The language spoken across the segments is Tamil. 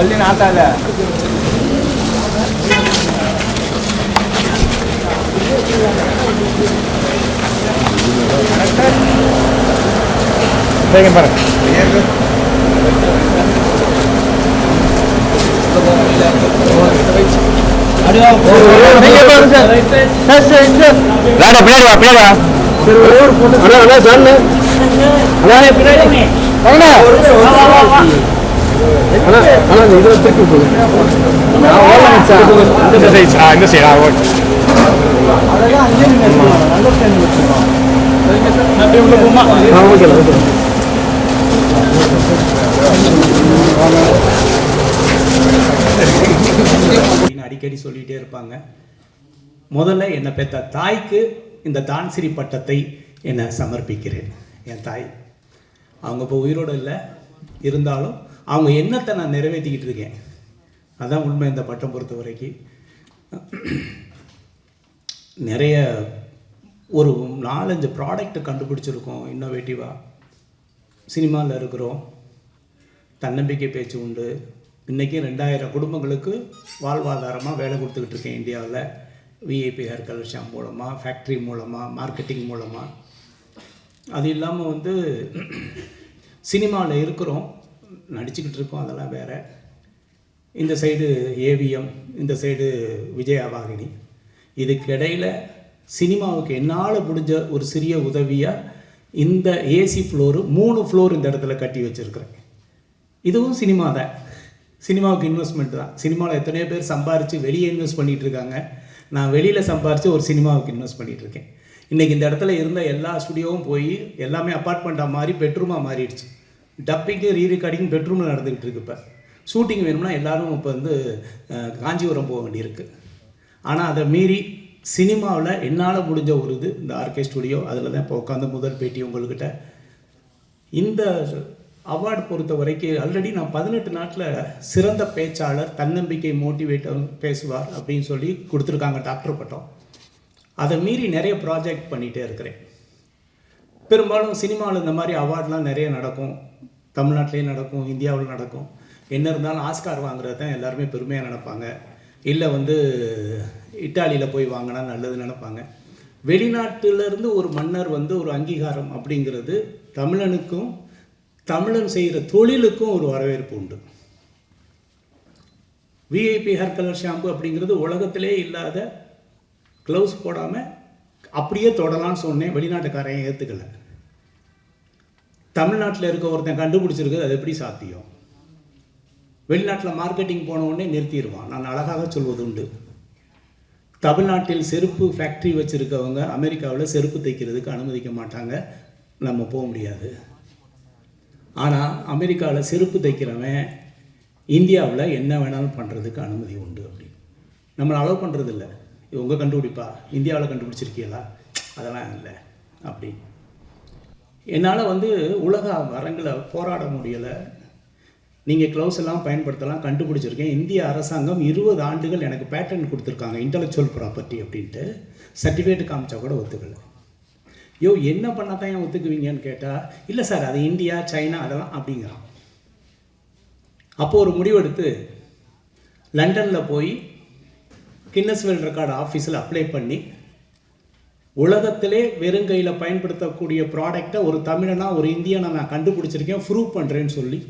ಅಲ್ಲಿ ನಾತಾಲ ಹೇಗೆ ಬರ அடிக்கடி சொல்லிட்டே இருப்பாங்க. முதல்ல என்னை பெற்ற தாய்க்கு இந்த தான்சிரி பட்டத்தை என்னை சமர்ப்பிக்கிறேன். என் தாய் அவங்க இப்போ உயிரோடு இல்லை, இருந்தாலும் அவங்க எண்ணத்தை நான் நிறைவேற்றிக்கிட்டு இருக்கேன். அதான் உண்மை. இந்த பட்டம் பொறுத்த வரைக்கும் நிறைய ஒரு 4-5 ப்ராடக்ட் கண்டுபிடிச்சிருக்கோம். இன்னோவேட்டிவாக சினிமாவில் இருக்கிறோம். தன்னம்பிக்கை பேச்சு உண்டு. இன்றைக்கி 2000 குடும்பங்களுக்கு வாழ்வாதாரமாக வேலை கொடுத்துக்கிட்டு இருக்கேன் இந்தியாவில். விஐபி ஹேர் கலர் ஷாம்பு மூலமாக, ஃபேக்ட்ரி மூலமாக, மார்க்கெட்டிங் மூலமாக. அது இல்லாமல் வந்து சினிமாவில் இருக்கிறோம், நடிச்சுக்கிட்டு இருக்கோம், அதெல்லாம் வேறு. இந்த சைடு ஏவிஎம், இந்த சைடு விஜயவாகினி. இதுக்கு இடையில் சினிமாவுக்கு என்னால் முடிஞ்ச ஒரு சிறிய உதவியாக இந்த ஏசி ஃப்ளோரு 3 ஃப்ளோர் இந்த இடத்துல கட்டி வச்சுருக்கிறேன். இதுவும் சினிமா தான். சினிமாவுக்கு இன்வெஸ்ட்மெண்ட் தான். சினிமாவில் எத்தனையோ பேர் சம்பாரித்து வெளியே இன்வெஸ்ட் பண்ணிகிட்டு இருக்காங்க. நான் வெளியில் சம்பாரித்து ஒரு சினிமாவுக்கு இன்வெஸ்ட் பண்ணிகிட்ருக்கேன். இன்றைக்கி இந்த இடத்துல இருந்த எல்லா ஸ்டுடியோவும் போய் எல்லாமே அப்பார்ட்மெண்ட்டாக மாறி பெட்ரூமாக மாறிடுச்சு. டப்பிங்கு ரீரெக்கார்டிங் பெட்ரூமில் நடந்துக்கிட்டு இருக்கு. இப்போ ஷூட்டிங் வேணும்னா எல்லோரும் இப்போ வந்து காஞ்சிபுரம் போக வேண்டியிருக்கு. ஆனால் அதை மீறி சினிமாவில் என்னால் முடிஞ்ச ஒரு இது இந்த ஆர்கே ஸ்டுடியோ. அதில் தான் இப்போ உட்காந்து முதல் பேட்டி உங்கள்கிட்ட. இந்த அவார்டு பொறுத்த வரைக்கும் ஆல்ரெடி நான் 18 நாட்டில் சிறந்த பேச்சாளர், தன்னம்பிக்கை மோட்டிவேட்டர் பேசுவார் அப்படின்னு சொல்லி கொடுத்துருக்காங்க டாக்டர் பட்டம். அதை மீறி நிறைய ப்ராஜெக்ட் பண்ணிகிட்டே இருக்கிறேன். பெரும்பாலும் சினிமாவில் இந்த மாதிரி அவார்ட்லாம் நிறைய நடக்கும். தமிழ்நாட்டிலே நடக்கும், இந்தியாவில் நடக்கும். என்ன இருந்தாலும் ஆஸ்கார் வாங்குறது தான் எல்லாருமே பெருமையாக நினைப்பாங்க. இல்லை வந்து இட்டாலியில் போய் வாங்கினா நல்லதுன்னு நினைப்பாங்க. வெளிநாட்டிலேருந்து ஒரு மன்னர் வந்து ஒரு அங்கீகாரம் அப்படிங்கிறது தமிழனுக்கும் தமிழன் செய்கிற தொழிலுக்கும் ஒரு வரவேற்பு உண்டு. விஐபி ஹேர் கலர் ஷாம்பு அப்படிங்கிறது உலகத்திலே இல்லாத, க்ளவுஸ் போடாமல் அப்படியே தொடலான்னு சொன்னேன். வெளிநாட்டுக்காரையும் ஏற்றுக்கலை. தமிழ்நாட்டில் இருக்க ஒருத்தன் கண்டுபிடிச்சிருக்கு, அது எப்படி சாத்தியம்? வெளிநாட்டில் மார்க்கெட்டிங் போன உடனே நிறுத்திடுவான். நான் அழகாக சொல்வது உண்டு. தமிழ்நாட்டில் செருப்பு ஃபேக்ட்ரி வச்சுருக்கவங்க அமெரிக்காவில் செருப்பு தைக்கிறதுக்கு அனுமதிக்க மாட்டாங்க, நம்ம போக முடியாது. ஆனால் அமெரிக்காவில் செருப்பு தைக்கிறவன் இந்தியாவில் என்ன வேணாலும் பண்ணுறதுக்கு அனுமதி உண்டு. அப்படி நம்மளை அலோவ் பண்ணுறதில்ல. உங்கள் கண்டுபிடிப்பா, இந்தியாவில் கண்டுபிடிச்சிருக்கீங்களா? அதெல்லாம் இல்லை. அப்படி என்னால் வந்து உலக வரங்களை போராட முடியலை. நீங்கள் க்ளவுஸ் எல்லாம் பயன்படுத்தலாம், கண்டுபிடிச்சிருக்கேன். இந்திய அரசாங்கம் 20 ஆண்டுகள் எனக்கு பேட்டர்ன் கொடுத்துருக்காங்க, இன்டலெக்சுவல் ப்ராப்பர்ட்டி அப்படின்ட்டு. சர்டிஃபிகேட் காமிச்சா கூட ஒத்துக்கலை. என்ன பண்ணால் தான் ஏன் ஒத்துக்குவீங்கன்னு கேட்டால், இல்லை சார் அது இந்தியா, சைனா அதெல்லாம் அப்படிங்கிறான். அப்போது ஒரு முடிவெடுத்து லண்டனில் போய் கின்னஸ் வேர்ல்ட் ரெக்கார்டு ஆஃபீஸில் அப்ளை பண்ணி, உலகத்திலே வெறுங்கையில் பயன்படுத்தக்கூடிய ப்ராடக்டை ஒரு தமிழனா ஒரு இந்தியனை நான் கண்டுபிடிச்சிருக்கேன், ப்ரூவ் பண்ணுறேன்னு சொல்லி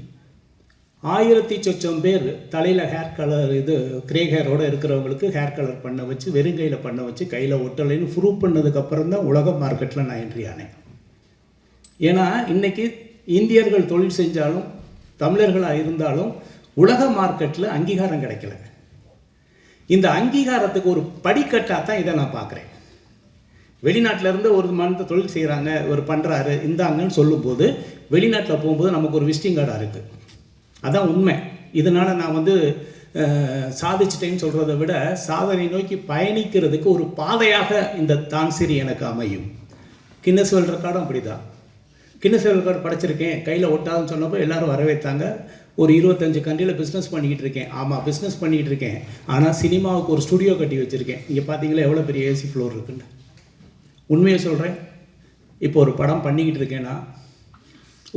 1000 பேர் தலையில் ஹேர் கலர் இது கிரே ஹேரோடு இருக்கிறவங்களுக்கு ஹேர் கலர் பண்ண வச்சு, வெறுங்கையில் பண்ண வச்சு, கையில் ஒட்டலைன்னு ப்ரூவ் பண்ணதுக்கப்புறம் தான் உலக மார்க்கெட்டில் நான் என்ட்ரி ஆனேன். ஏன்னா இன்றைக்கி இந்தியர்கள் தொழில் செஞ்சாலும் தமிழர்களாக இருந்தாலும் உலக மார்க்கெட்டில் அங்கீகாரம் கிடைக்கல. இந்த அங்கீகாரத்துக்கு ஒரு படிக்கட்டாக தான் இதை நான் பார்க்குறேன். வெளிநாட்டிலேருந்து ஒரு மனித தொழில் செய்கிறாங்க, ஒரு பண்ணுறாரு, இந்தாங்கன்னு சொல்லும்போது வெளிநாட்டில் போகும்போது நமக்கு ஒரு விசிட்டிங் கார்டாக இருக்குது. அதான் உண்மை. இதனால் நான் வந்து சாதிச்சிட்டேன்னு சொல்கிறத விட சாதனை நோக்கி பயணிக்கிறதுக்கு ஒரு பாதையாக இந்த தான்சிரி எனக்கு அமையும். கின்னஸ் வேர்ல்ட் ரெக்கார்டும் அப்படி தான். கின்னஸ் வேர்ல்ட் ரெக்கார்டு படைச்சிருக்கேன், கையில் ஒட்டாதுன்னு சொன்னப்போ எல்லோரும் வரவேற்றாங்க. ஒரு 25 கண்ட்ரியில் பிஸ்னஸ் பண்ணிக்கிட்டு இருக்கேன். ஆமாம், பிஸ்னஸ் பண்ணிக்கிட்டு இருக்கேன். ஆனால் சினிமாவுக்கு ஒரு ஸ்டுடியோ கட்டி வச்சுருக்கேன். இங்கே பார்த்தீங்களா எவ்வளோ பெரிய ஏசி ஃப்ளோர் இருக்குன்னு. உண்மையை சொல்கிறேன். இப்போ ஒரு படம் பண்ணிக்கிட்டு இருக்கேன்னா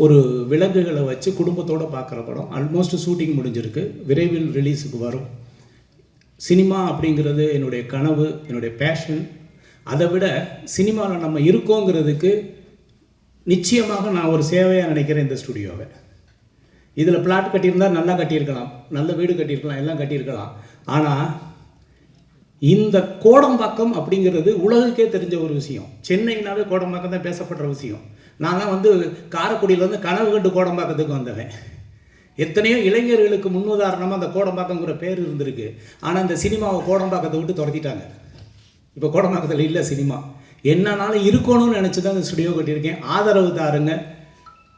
ஒரு விலங்குகளை வச்சு குடும்பத்தோடு பார்க்குற படம். ஆல்மோஸ்ட் ஷூட்டிங் முடிஞ்சிருக்கு, விரைவில் ரிலீஸுக்கு வரும். சினிமா அப்படிங்கிறது என்னுடைய கனவு, என்னுடைய பேஷன். அதை விட சினிமாவில் நம்ம இருக்கோங்கிறதுக்கு நிச்சயமாக நான் ஒரு சேவையாக நினைக்கிறேன் இந்த ஸ்டுடியோவை. இதில் பிளாட் கட்டியிருந்தால் நல்லா கட்டியிருக்கலாம், நல்ல வீடு கட்டியிருக்கலாம், எல்லாம் கட்டியிருக்கலாம். ஆனால் இந்த கோடம்பாக்கம் அப்படிங்கிறது உலகுக்கே தெரிஞ்ச ஒரு விஷயம். சென்னைனாவே கோடம்பாக்கம் தான் பேசப்படுற விஷயம். நான் தான் வந்து காரைக்குடியிலேருந்து கனவு கண்டு கோடம்பாக்கத்துக்கு வந்தவன். எத்தனையோ இளைஞர்களுக்கு முன்னுதாரணமாக அந்த கோடம்பாக்கங்கிற பேர் இருந்திருக்கு. ஆனால் இந்த சினிமாவை கோடம்பாக்கத்தை விட்டு துரத்திட்டாங்க. இப்போ கோடம்பாக்கத்தில் இல்லை சினிமா. என்னன்னாலும் இருக்கணும்னு நினச்சி தான் இந்த ஸ்டுடியோ கட்டியிருக்கேன். ஆதரவு தாருங்க.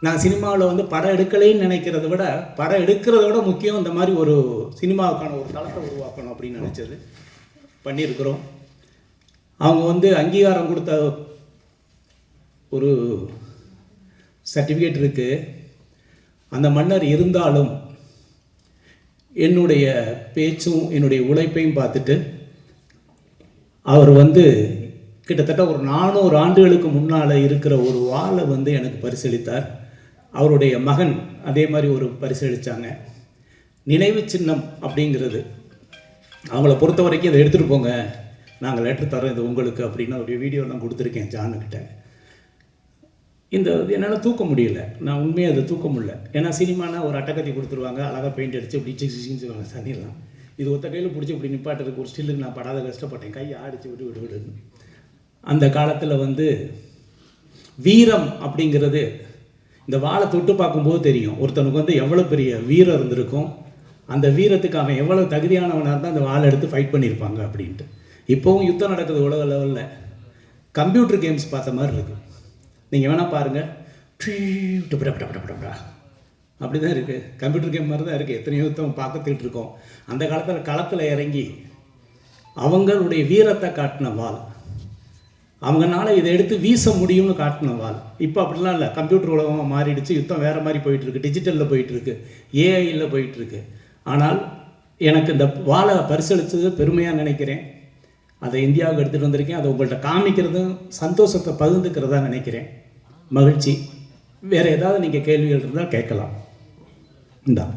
நான் சினிமாவில் வந்து படம் எடுக்கலைன்னு நினைக்கிறத விட படம் எடுக்கிறத விட முக்கியம் இந்த மாதிரி ஒரு சினிமாவுக்கான ஒரு தளத்தை உருவாக்கணும் அப்படின்னு நினச்சது பண்ணியிருக்கிறோம். அவங்க வந்து அங்கீகாரம் கொடுத்த ஒரு சர்டிஃபிகேட் இருக்குது. அந்த மன்னர் இருந்தாலும் என்னுடைய பேச்சும் என்னுடைய உழைப்பையும் பார்த்துட்டு அவர் வந்து கிட்டத்தட்ட ஒரு 400 ஆண்டுகளுக்கு முன்னால் இருக்கிற ஒரு வாளை வந்து எனக்கு பரிசளித்தார். அவருடைய மகன் அதே மாதிரி ஒரு பரிசளித்தாங்க. நினைவு சின்னம் அப்படிங்கிறது அவங்கள பொறுத்த வரைக்கும் இதை எடுத்துகிட்டு போங்க, நாங்கள் லெட்டர் தரோம் இது உங்களுக்கு அப்படின்னு அவருடைய வீடியோலாம் கொடுத்துருக்கேன் ஜானுக்கிட்ட. இந்த என்னால் தூக்க முடியல, நான் உண்மையாக அதை தூக்க முடியல. ஏன்னா சினிமானா ஒரு அட்டைக்கத்தி கொடுத்துருவாங்க, அழகாக பெயிண்ட் அடித்து இப்படி சிக்ஸின்னு தண்ணிடலாம். இது ஒத்த கையில் பிடிச்சி இப்படி நிப்பாட்டுறதுக்கு ஒரு ஸ்டில்லுக்கு நான் படாத கஷ்டப்பட்டேன், கையை ஆடிச்சு விட்டு விடுன்னு. அந்த காலத்தில் வந்து வீரம் அப்படிங்கிறது இந்த வாழை தொட்டு பார்க்கும்போது தெரியும் ஒருத்தனுக்கு வந்து எவ்வளோ பெரிய வீரம் இருந்திருக்கும், அந்த வீரத்துக்கு அவன் எவ்வளோ தகுதியானவனாக இருந்தால் அந்த வாழை எடுத்து ஃபைட் பண்ணியிருப்பாங்க அப்படின்ட்டு. இப்போவும் யுத்தம் நடக்குது உலக லெவலில். கம்ப்யூட்டர் கேம்ஸ் பார்த்த மாதிரி இருக்குது. நீங்கள் வேணால் பாருங்கள், அப்படி தான் இருக்குது. கம்ப்யூட்டர் கேம் மாதிரி தான் இருக்குது. எத்தனையோ யுத்தம் பார்த்துட்டு இருக்கோம். அந்த காலத்தில் களத்தில் இறங்கி அவங்களுடைய வீரத்தை காட்டின வாள், அவங்களால இதை எடுத்து வீச முடியும்னு காட்டின வாள். இப்போ அப்படிலாம் இல்லை, கம்ப்யூட்டர் உலகமாக மாறிடுச்சு, யுத்தம் வேறு மாதிரி போயிட்டுருக்கு, டிஜிட்டலில் போயிட்டுருக்கு, ஏஐயில் போயிட்டுருக்கு. ஆனால் எனக்கு இந்த வாழை பரிசளித்தது பெருமையாக நினைக்கிறேன். அதை இந்தியாவுக்கு எடுத்துகிட்டு வந்திருக்கேன். அதை உங்கள்கிட்ட காமிக்கிறதும் சந்தோஷத்தை பகிர்ந்துக்கிறதா நினைக்கிறேன். மகிழ்ச்சி. வேறு ஏதாவது நீங்கள் கேள்விகள் இருந்தால் கேட்கலாம். இந்தா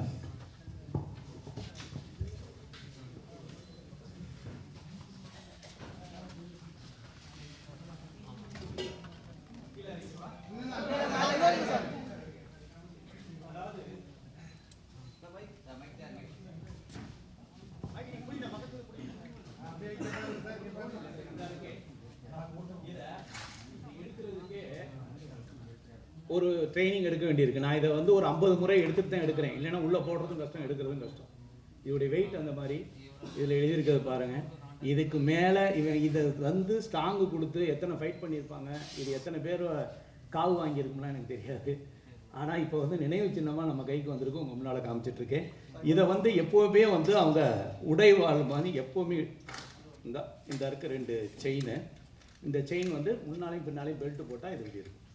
ஒரு ட்ரைனிங் எடுக்க வேண்டியிருக்கு. நான் இதை வந்து ஒரு 50 முறை எடுத்துகிட்டு தான் எடுக்கிறேன். இல்லைன்னா உள்ளே போடுறதும் கஷ்டம், எடுக்கிறதும் கஷ்டம். இதோடைய வெயிட் அந்த மாதிரி இதில் எழுதியிருக்கிறது பாருங்கள். இதுக்கு மேலே இதை வந்து ஸ்ட்ராங்கு கொடுத்து எத்தனை ஃபைட் பண்ணியிருப்பாங்க, இது எத்தனை பேர் காவு வாங்கியிருக்கும்லாம் எனக்கு தெரியாது. ஆனால் இப்போ வந்து நினைவு சின்னமாக நம்ம கைக்கு வந்திருக்கு, உங்கள் முன்னால் காமிச்சிட்ருக்கேன். இதை வந்து எப்போவுமே வந்து அவங்க உடைவாள் மாதிரி எப்போவுமே இந்த இருக்க 2 செயின், இந்த செயின் வந்து முன்னாலையும் பின்னாலையும் பெல்ட்டு போட்டால் இது இப்படி இருக்கும்.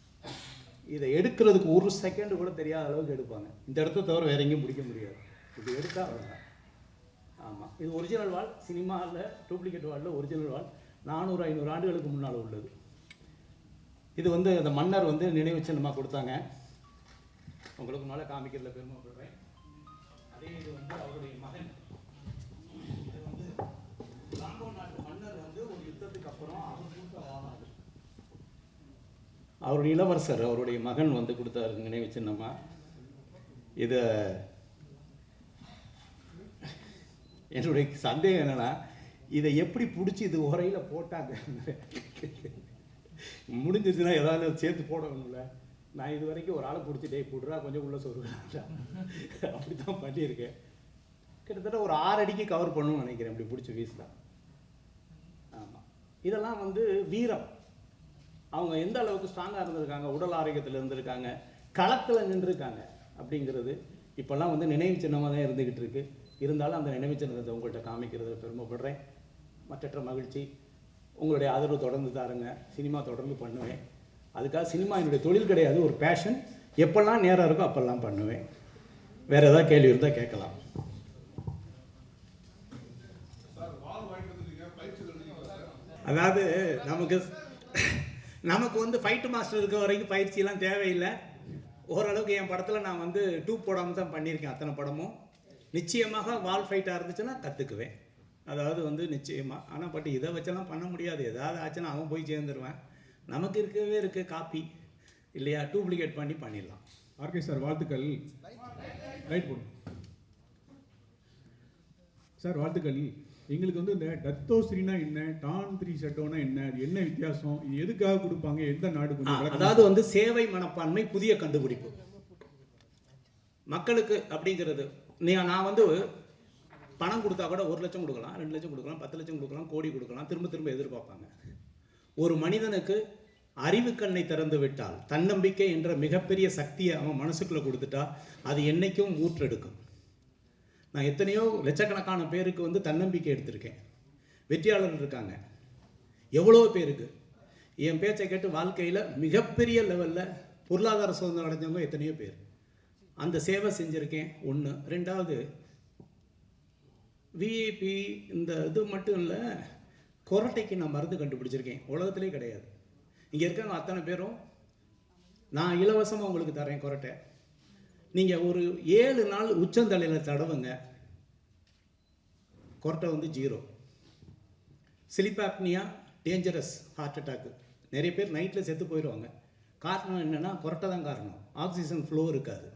இதை எடுக்கிறதுக்கு 1 செகண்ட் கூட தெரியாத அளவுக்கு எடுப்பாங்க. இந்த இடத்த தவிர வேற எங்கேயும் பிடிக்க முடியாது. இது எடுத்தால் அவ்வளோதான். ஆமாம், இது ஒரிஜினல் வால். சினிமாவில் டூப்ளிகேட் வாலில் ஒரிஜினல் வால் 400-500 ஆண்டுகளுக்கு முன்னால் உள்ளது. இது வந்து அந்த மன்னர் வந்து நினைவு சின்னமாக கொடுத்தாங்க. உங்களுக்கு மேலே காமிக்கிறதுல பெருமைப்படுறேன். அதே இது வந்து அவருடைய மகன், இது வந்து காங்கோ நாட்டு மன்னர் வந்து ஒரு யுத்தத்துக்கு அப்புறம் அவர் கொடுத்த வாழாது. அவருடைய இளவரசர் அவருடைய மகன் வந்து கொடுத்தாரு நினைவு சின்னமா. இதை என்னுடைய சந்தேகம் என்னன்னா, இதை எப்படி பிடிச்சி இது உரையில் போட்டாங்க. முடிஞ்சிச்சுன்னா ஏதாவது சேர்த்து போடணும்ல. நான் இது வரைக்கும் ஒரு ஆளை பிடிச்சிட்டே போடுறா கொஞ்சம் உள்ள சொல்லுவேன், அப்படி தான் பண்ணியிருக்கேன். கிட்டத்தட்ட ஒரு 6 அடிக்கு கவர் பண்ணணும்னு நினைக்கிறேன் இப்படி பிடிச்சி வீசலாம். ஆமாம், இதெல்லாம் வந்து வீரம். அவங்க எந்த அளவுக்கு ஸ்ட்ராங்காக இருந்திருக்காங்க, உடல் ஆரோக்கியத்தில் இருந்திருக்காங்க, களத்தில் நின்றுருக்காங்க அப்படிங்கிறது இப்போல்லாம் வந்து நினைவு சின்னமாக தான் இருந்துக்கிட்டு இருக்கு. இருந்தாலும் அந்த நினைவு சின்னத்தை உங்கள்கிட்ட காமிக்கிறது பெருமைப்படுறேன். மற்றற்ற மகிழ்ச்சி. உங்களுடைய ஆதரவு தொடர்ந்து தாருங்க. சினிமா தொடர்ந்து பண்ணுவேன். அதுக்காக சினிமா என்னுடைய தொழில் கிடையாது, ஒரு பேஷன். எப்பெல்லாம் நேரம் இருக்கோ அப்போல்லாம் பண்ணுவேன். வேறு ஏதாவது கேள்வி இருந்தால் கேட்கலாம். அதாவது நமக்கு வந்து ஃபைட்டு மாஸ்டர் இருக்க வரைக்கும் பயிற்சியெல்லாம் தேவையில்லை. ஓரளவுக்கு என் படத்தில் நான் வந்து டூப் போடாமல் தான் பண்ணியிருக்கேன். அத்தனை படமும் நிச்சயமாக வால் ஃபைட்டாக இருந்துச்சுன்னா கற்றுக்குவேன். அதாவது வந்து நிச்சயமாக. ஆனால் பட் இதை வச்செல்லாம் பண்ண முடியாது. ஏதாவது ஆச்சுன்னா அவன் போய் சேர்ந்துருவேன். நமக்கு இருக்கவே இருக்குது காப்பி இல்லையா, டூப்ளிகேட் பண்ணி பண்ணிடலாம். ஆர்கே சார் வாழ்த்துக்கள். ரைட் போடும் சார், வாழ்த்துக்கள். எங்களுக்கு வந்து இந்த டத்தோஸ்ரீனா என்ன, டான் 3 ஷட்டோனா என்ன, அது என்ன வித்தியாசம், இது எதுக்காக கொடுப்பாங்க, எந்த நாடு கொஞ்சம் அதாவது வந்து சேவை மனப்பான்மை புதிய கண்டுபிடிப்பு மக்களுக்கு அப்படிங்கிறது. நான் வந்து பணம் கொடுத்தா கூட 1 லட்சம் கொடுக்கலாம், 2 லட்சம் கொடுக்கலாம், 10 லட்சம் கொடுக்கலாம், கோடி கொடுக்கலாம், திரும்ப திரும்ப எதிர்பார்ப்பாங்க. ஒரு மனிதனுக்கு அறிவு கண்ணை திறந்து விட்டால், தன்னம்பிக்கை என்ற மிகப்பெரிய சக்தியை அவன் மனசுக்குள்ளே கொடுத்துட்டா அது என்றைக்கும் ஊற்றெடுக்கும். நான் எத்தனையோ லட்சக்கணக்கான பேருக்கு வந்து தன்னம்பிக்கை எடுத்திருக்கேன். வெற்றியாளர்கள் இருக்காங்க எவ்வளோ பேருக்கு. என் பேச்சை கேட்டு வாழ்க்கையில் மிகப்பெரிய லெவலில் பொருளாதார சுதந்திரம் அடைஞ்சவங்க எத்தனையோ பேர். அந்த சேவை செஞ்சுருக்கேன். ஒன்று. ரெண்டாவது, விஐபி இந்த இது மட்டும் இல்லை, கொரட்டைக்கு நான் மருந்து கண்டுபிடிச்சிருக்கேன். உலகத்திலே கிடையாது. இங்கே இருக்காங்க அத்தனை பேரும் நான் இலவசமாக உங்களுக்கு தரேன் கொரட்டை. நீங்கள் ஒரு 7 நாள் உச்சந்தலையில் தடவுங்க, கொரட்டை வந்து 0. Sleep apnea dangerous, heart attack நிறைய பேர் நைட்டில் செத்து போயிடுவாங்க. காரணம் என்னென்னா கொரட்டை தான் காரணம். ஆக்சிஜன் ஃப்ளோ இருக்காது.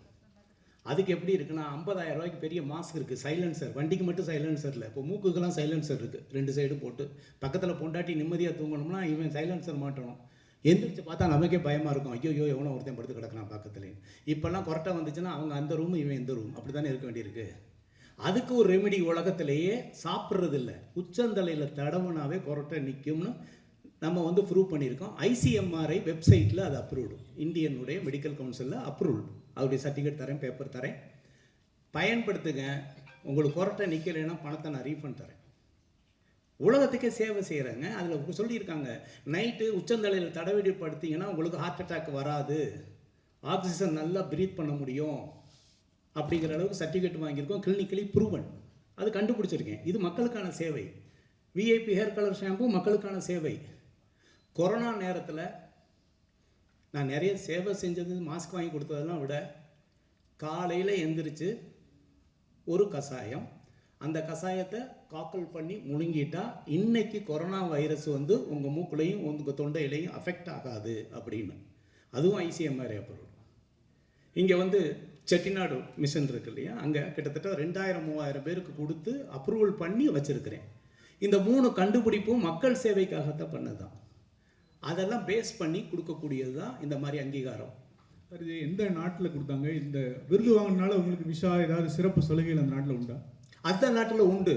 அதுக்கு எப்படி இருக்குன்னா 50,000 ரூபாய்க்கு பெரிய மாஸ்க் இருக்குது, சைலன்சர். வண்டிக்கு மட்டும் சைலன்சர் இல்லை, இப்போ மூக்குக்கெல்லாம் சைலன்சர் இருக்குது. 2 சைடு போட்டு பக்கத்தில் பொண்டாட்டி நிம்மதியாக தூங்கணும்னா இவன் சைலன்சர் மாட்டணும். எந்திரிச்சு பார்த்தா நமக்கே பயமாக இருக்கும். ஐயோ எவனோ ஒருத்தன் படுத்து கிடக்கலாம் பக்கத்துலேயே. இப்போல்லாம் கொரட்டை வந்துச்சுன்னா அவங்க அந்த ரூம் இவன் இந்த ரூம் அப்படி தானே இருக்க வேண்டியிருக்கு. அதுக்கு ஒரு ரெமெடி உலகத்திலேயே சாப்பிட்றது இல்லை. உச்சந்தலையில் தடவுனாவே கொரட்டை நிற்கும்னு நம்ம வந்து ப்ரூவ் பண்ணியிருக்கோம். ICMRI வெப்சைட்டில் அது அப்ரூவ்டு, இந்தியனுடைய மெடிக்கல் கவுன்சிலில் அப்ரூவ்டு. அவருடைய சர்டிஃபிகேட் தரேன், பேப்பர் தரேன், பயன்படுத்துங்க. உங்களுக்கு கொரட்டை நிற்கலைன்னா பணத்தை நான் ரீஃபண்ட் தரேன். உலகத்துக்கே சேவை செய்கிறாங்க. அதில் சொல்லியிருக்காங்க, நைட்டு உச்சந்தலையில் தடவடி படுத்திங்கன்னா உங்களுக்கு ஹார்ட் அட்டாக் வராது, ஆக்சிஜன் நல்லா ப்ரீத் பண்ண முடியும் அப்படிங்கிற அளவுக்கு சர்டிஃபிகேட் வாங்கியிருக்கோம். Clinically proven. அது கண்டுபிடிச்சிருக்கேன். இது மக்களுக்கான சேவை. விஐபி ஹேர் கலர் ஷாம்பு மக்களுக்கான சேவை. கொரோனா நேரத்தில் நான் நிறைய சேவை செஞ்சது, மாஸ்க் வாங்கி கொடுத்ததெல்லாம் விட, காலையில் எந்திரிச்சு ஒரு கஷாயம், அந்த கஷாயத்தை காக்கல் பண்ணி முழுங்கிட்டா இன்னைக்கு கொரோனா வைரஸ் வந்து உங்கள் மூக்குலையும் உங்கள் தொண்டையிலையும் அஃபெக்ட் ஆகாது அப்படின்னு. அதுவும் ICMRI அப்ரூவ். இங்கே வந்து செட்டிநாடு மிஷன் இருக்கு இல்லையா, அங்கே கிட்டத்தட்ட 2000-3000 பேருக்கு கொடுத்து அப்ரூவல் பண்ணி வச்சுருக்கிறேன். இந்த 3 கண்டுபிடிப்பும் மக்கள் சேவைக்காகத்தான் பண்ணதான். அதெல்லாம் பேஸ் பண்ணி கொடுக்கக்கூடியது தான் இந்த மாதிரி அங்கீகாரம். சார், இது எந்த நாட்டில் கொடுத்தாங்க? இந்த விருது வாங்கினால உங்களுக்கு விஷா ஏதாவது சிறப்பு சலுகைகள் அந்த நாட்டில் உண்டா? அந்த நாட்டில் உண்டு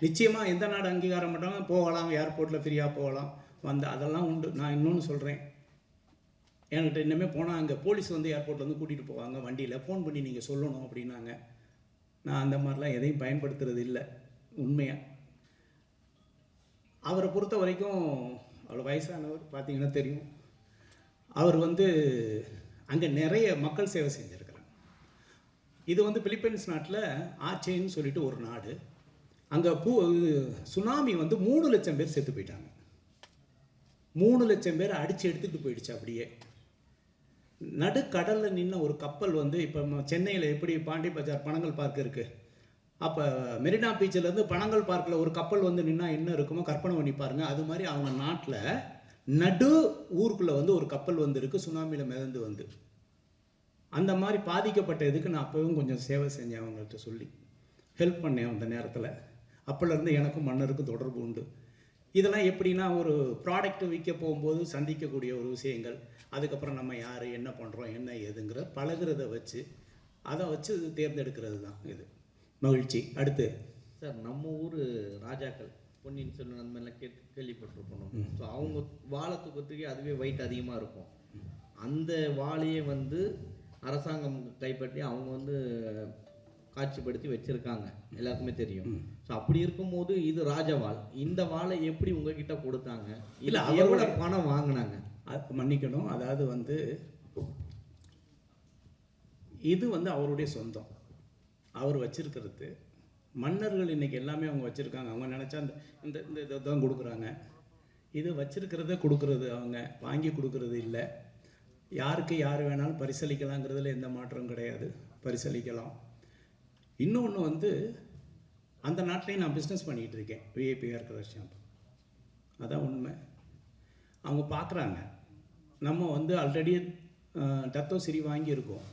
நிச்சயமாக. எந்த நாடு அங்கீகாரம் பண்ணுறாங்க, போகலாம், ஏர்போர்ட்டில் ஃப்ரீயாக போகலாம் வந்து, அதெல்லாம் உண்டு. நான் இன்னொன்று சொல்கிறேன், என்கிட்ட இன்னமே போனால் அங்கே போலீஸ் வந்து ஏர்போர்ட்டில் வந்து கூட்டிகிட்டு போவாங்க வண்டியில், ஃபோன் பண்ணி நீங்கள் சொல்லணும் அப்படின்னாங்க. நான் அந்த மாதிரிலாம் எதையும் பயன்படுத்துறது இல்லை உண்மையாக. அவரை பொறுத்த வரைக்கும் அவ்வளோ வயசானவர், பார்த்தீங்கன்னா தெரியும். அவர் வந்து அங்கே நிறைய மக்கள் சேவை செஞ்சுருக்கிறாங்க. இது வந்து பிலிப்பைன்ஸ் நாட்டில் ஆச்சேன்னு சொல்லிட்டு ஒரு நாடு. அங்கே சுனாமி வந்து 3 லட்சம் பேர் செத்து போயிட்டாங்க. 3 லட்சம் பேர் அடித்து எடுத்துகிட்டு போயிடுச்சு. அப்படியே நடுக்கடலில் நின்ன ஒரு கப்பல் வந்து, இப்போ சென்னையில் எப்படி பாண்டி பஜார் பனங்கல் பார்க் இருக்குது, அப்போ மெரினா பீச்சிலேருந்து பனங்கல் பார்க்கில் ஒரு கப்பல் வந்து நின்னா என்ன இருக்குமோ கற்பனை பண்ணி பாருங்கள். அது மாதிரி அவங்க நாட்டில் நடு ஊருக்குள்ளே வந்து ஒரு கப்பல் வந்து இருக்குது, சுனாமியில் மிதந்து வந்து. அந்த மாதிரி பாதிக்கப்பட்ட இதுக்கு நான் அப்போவும் கொஞ்சம் சேவை செஞ்சேன், அவங்கள்ட்ட சொல்லி ஹெல்ப் பண்ணேன் அந்த நேரத்தில். அப்போலேருந்து எனக்கும் மன்னருக்கும் தொடர்பு உண்டு. இதெல்லாம் எப்படின்னா, ஒரு ப்ராடக்ட் விற்க போகும்போது சந்திக்கக்கூடிய ஒரு விஷயங்கள், அதுக்கப்புறம் நம்ம யார், என்ன பண்ணுறோம், என்ன ஏதுங்கிற பழகிறத வச்சு அதை வச்சு தேர்ந்தெடுக்கிறது தான் இது. மகிழ்ச்சி. அடுத்து சார், நம்ம ஊர் ராஜாக்கள் பொன்னியின் செல்வன் அந்த மாதிரிலாம் கேள்விப்பட்டிருப்போம். ஸோ அவங்க வாழை தூக்கத்துக்கே அதுவே வெயிட் அதிகமாக இருக்கும். அந்த வாழையே வந்து அரசாங்கம் கைப்பற்றி அவங்க வந்து காட்சிப்படுத்தி வச்சுருக்காங்க, எல்லாருக்குமே தெரியும். ஸோ அப்படி இருக்கும்போது இது ராஜவாள், இந்த வாழை எப்படி உங்ககிட்ட கொடுத்தாங்க? இல்லை எவ்வளோ பணம் வாங்கினாங்க? அது மன்னிக்கணும். அதாவது வந்து இது வந்து அவருடைய சொந்தம், அவர் வச்சிருக்கிறது. மன்னர்கள் இன்றைக்கி எல்லாமே அவங்க வச்சுருக்காங்க. அவங்க நினச்சா இந்த இந்த இதை தான் கொடுக்குறாங்க. இது வச்சிருக்கிறத கொடுக்குறது, அவங்க வாங்கி கொடுக்குறது இல்லை. யாருக்கு யார் வேணாலும் பரிசளிக்கலாங்கிறதுல எந்த மாற்றமும் கிடையாது, பரிசளிக்கலாம். இன்னொன்று வந்து அந்த நாட்டிலையும் நான் பிஸ்னஸ் பண்ணிகிட்டு இருக்கேன், விஐபி ஹேர் கலர் ஷாம்பு. அதான் உண்மை. அவங்க பார்க்குறாங்க நம்ம வந்து ஆல்ரெடி டத்தோசிரி வாங்கியிருக்கோம்,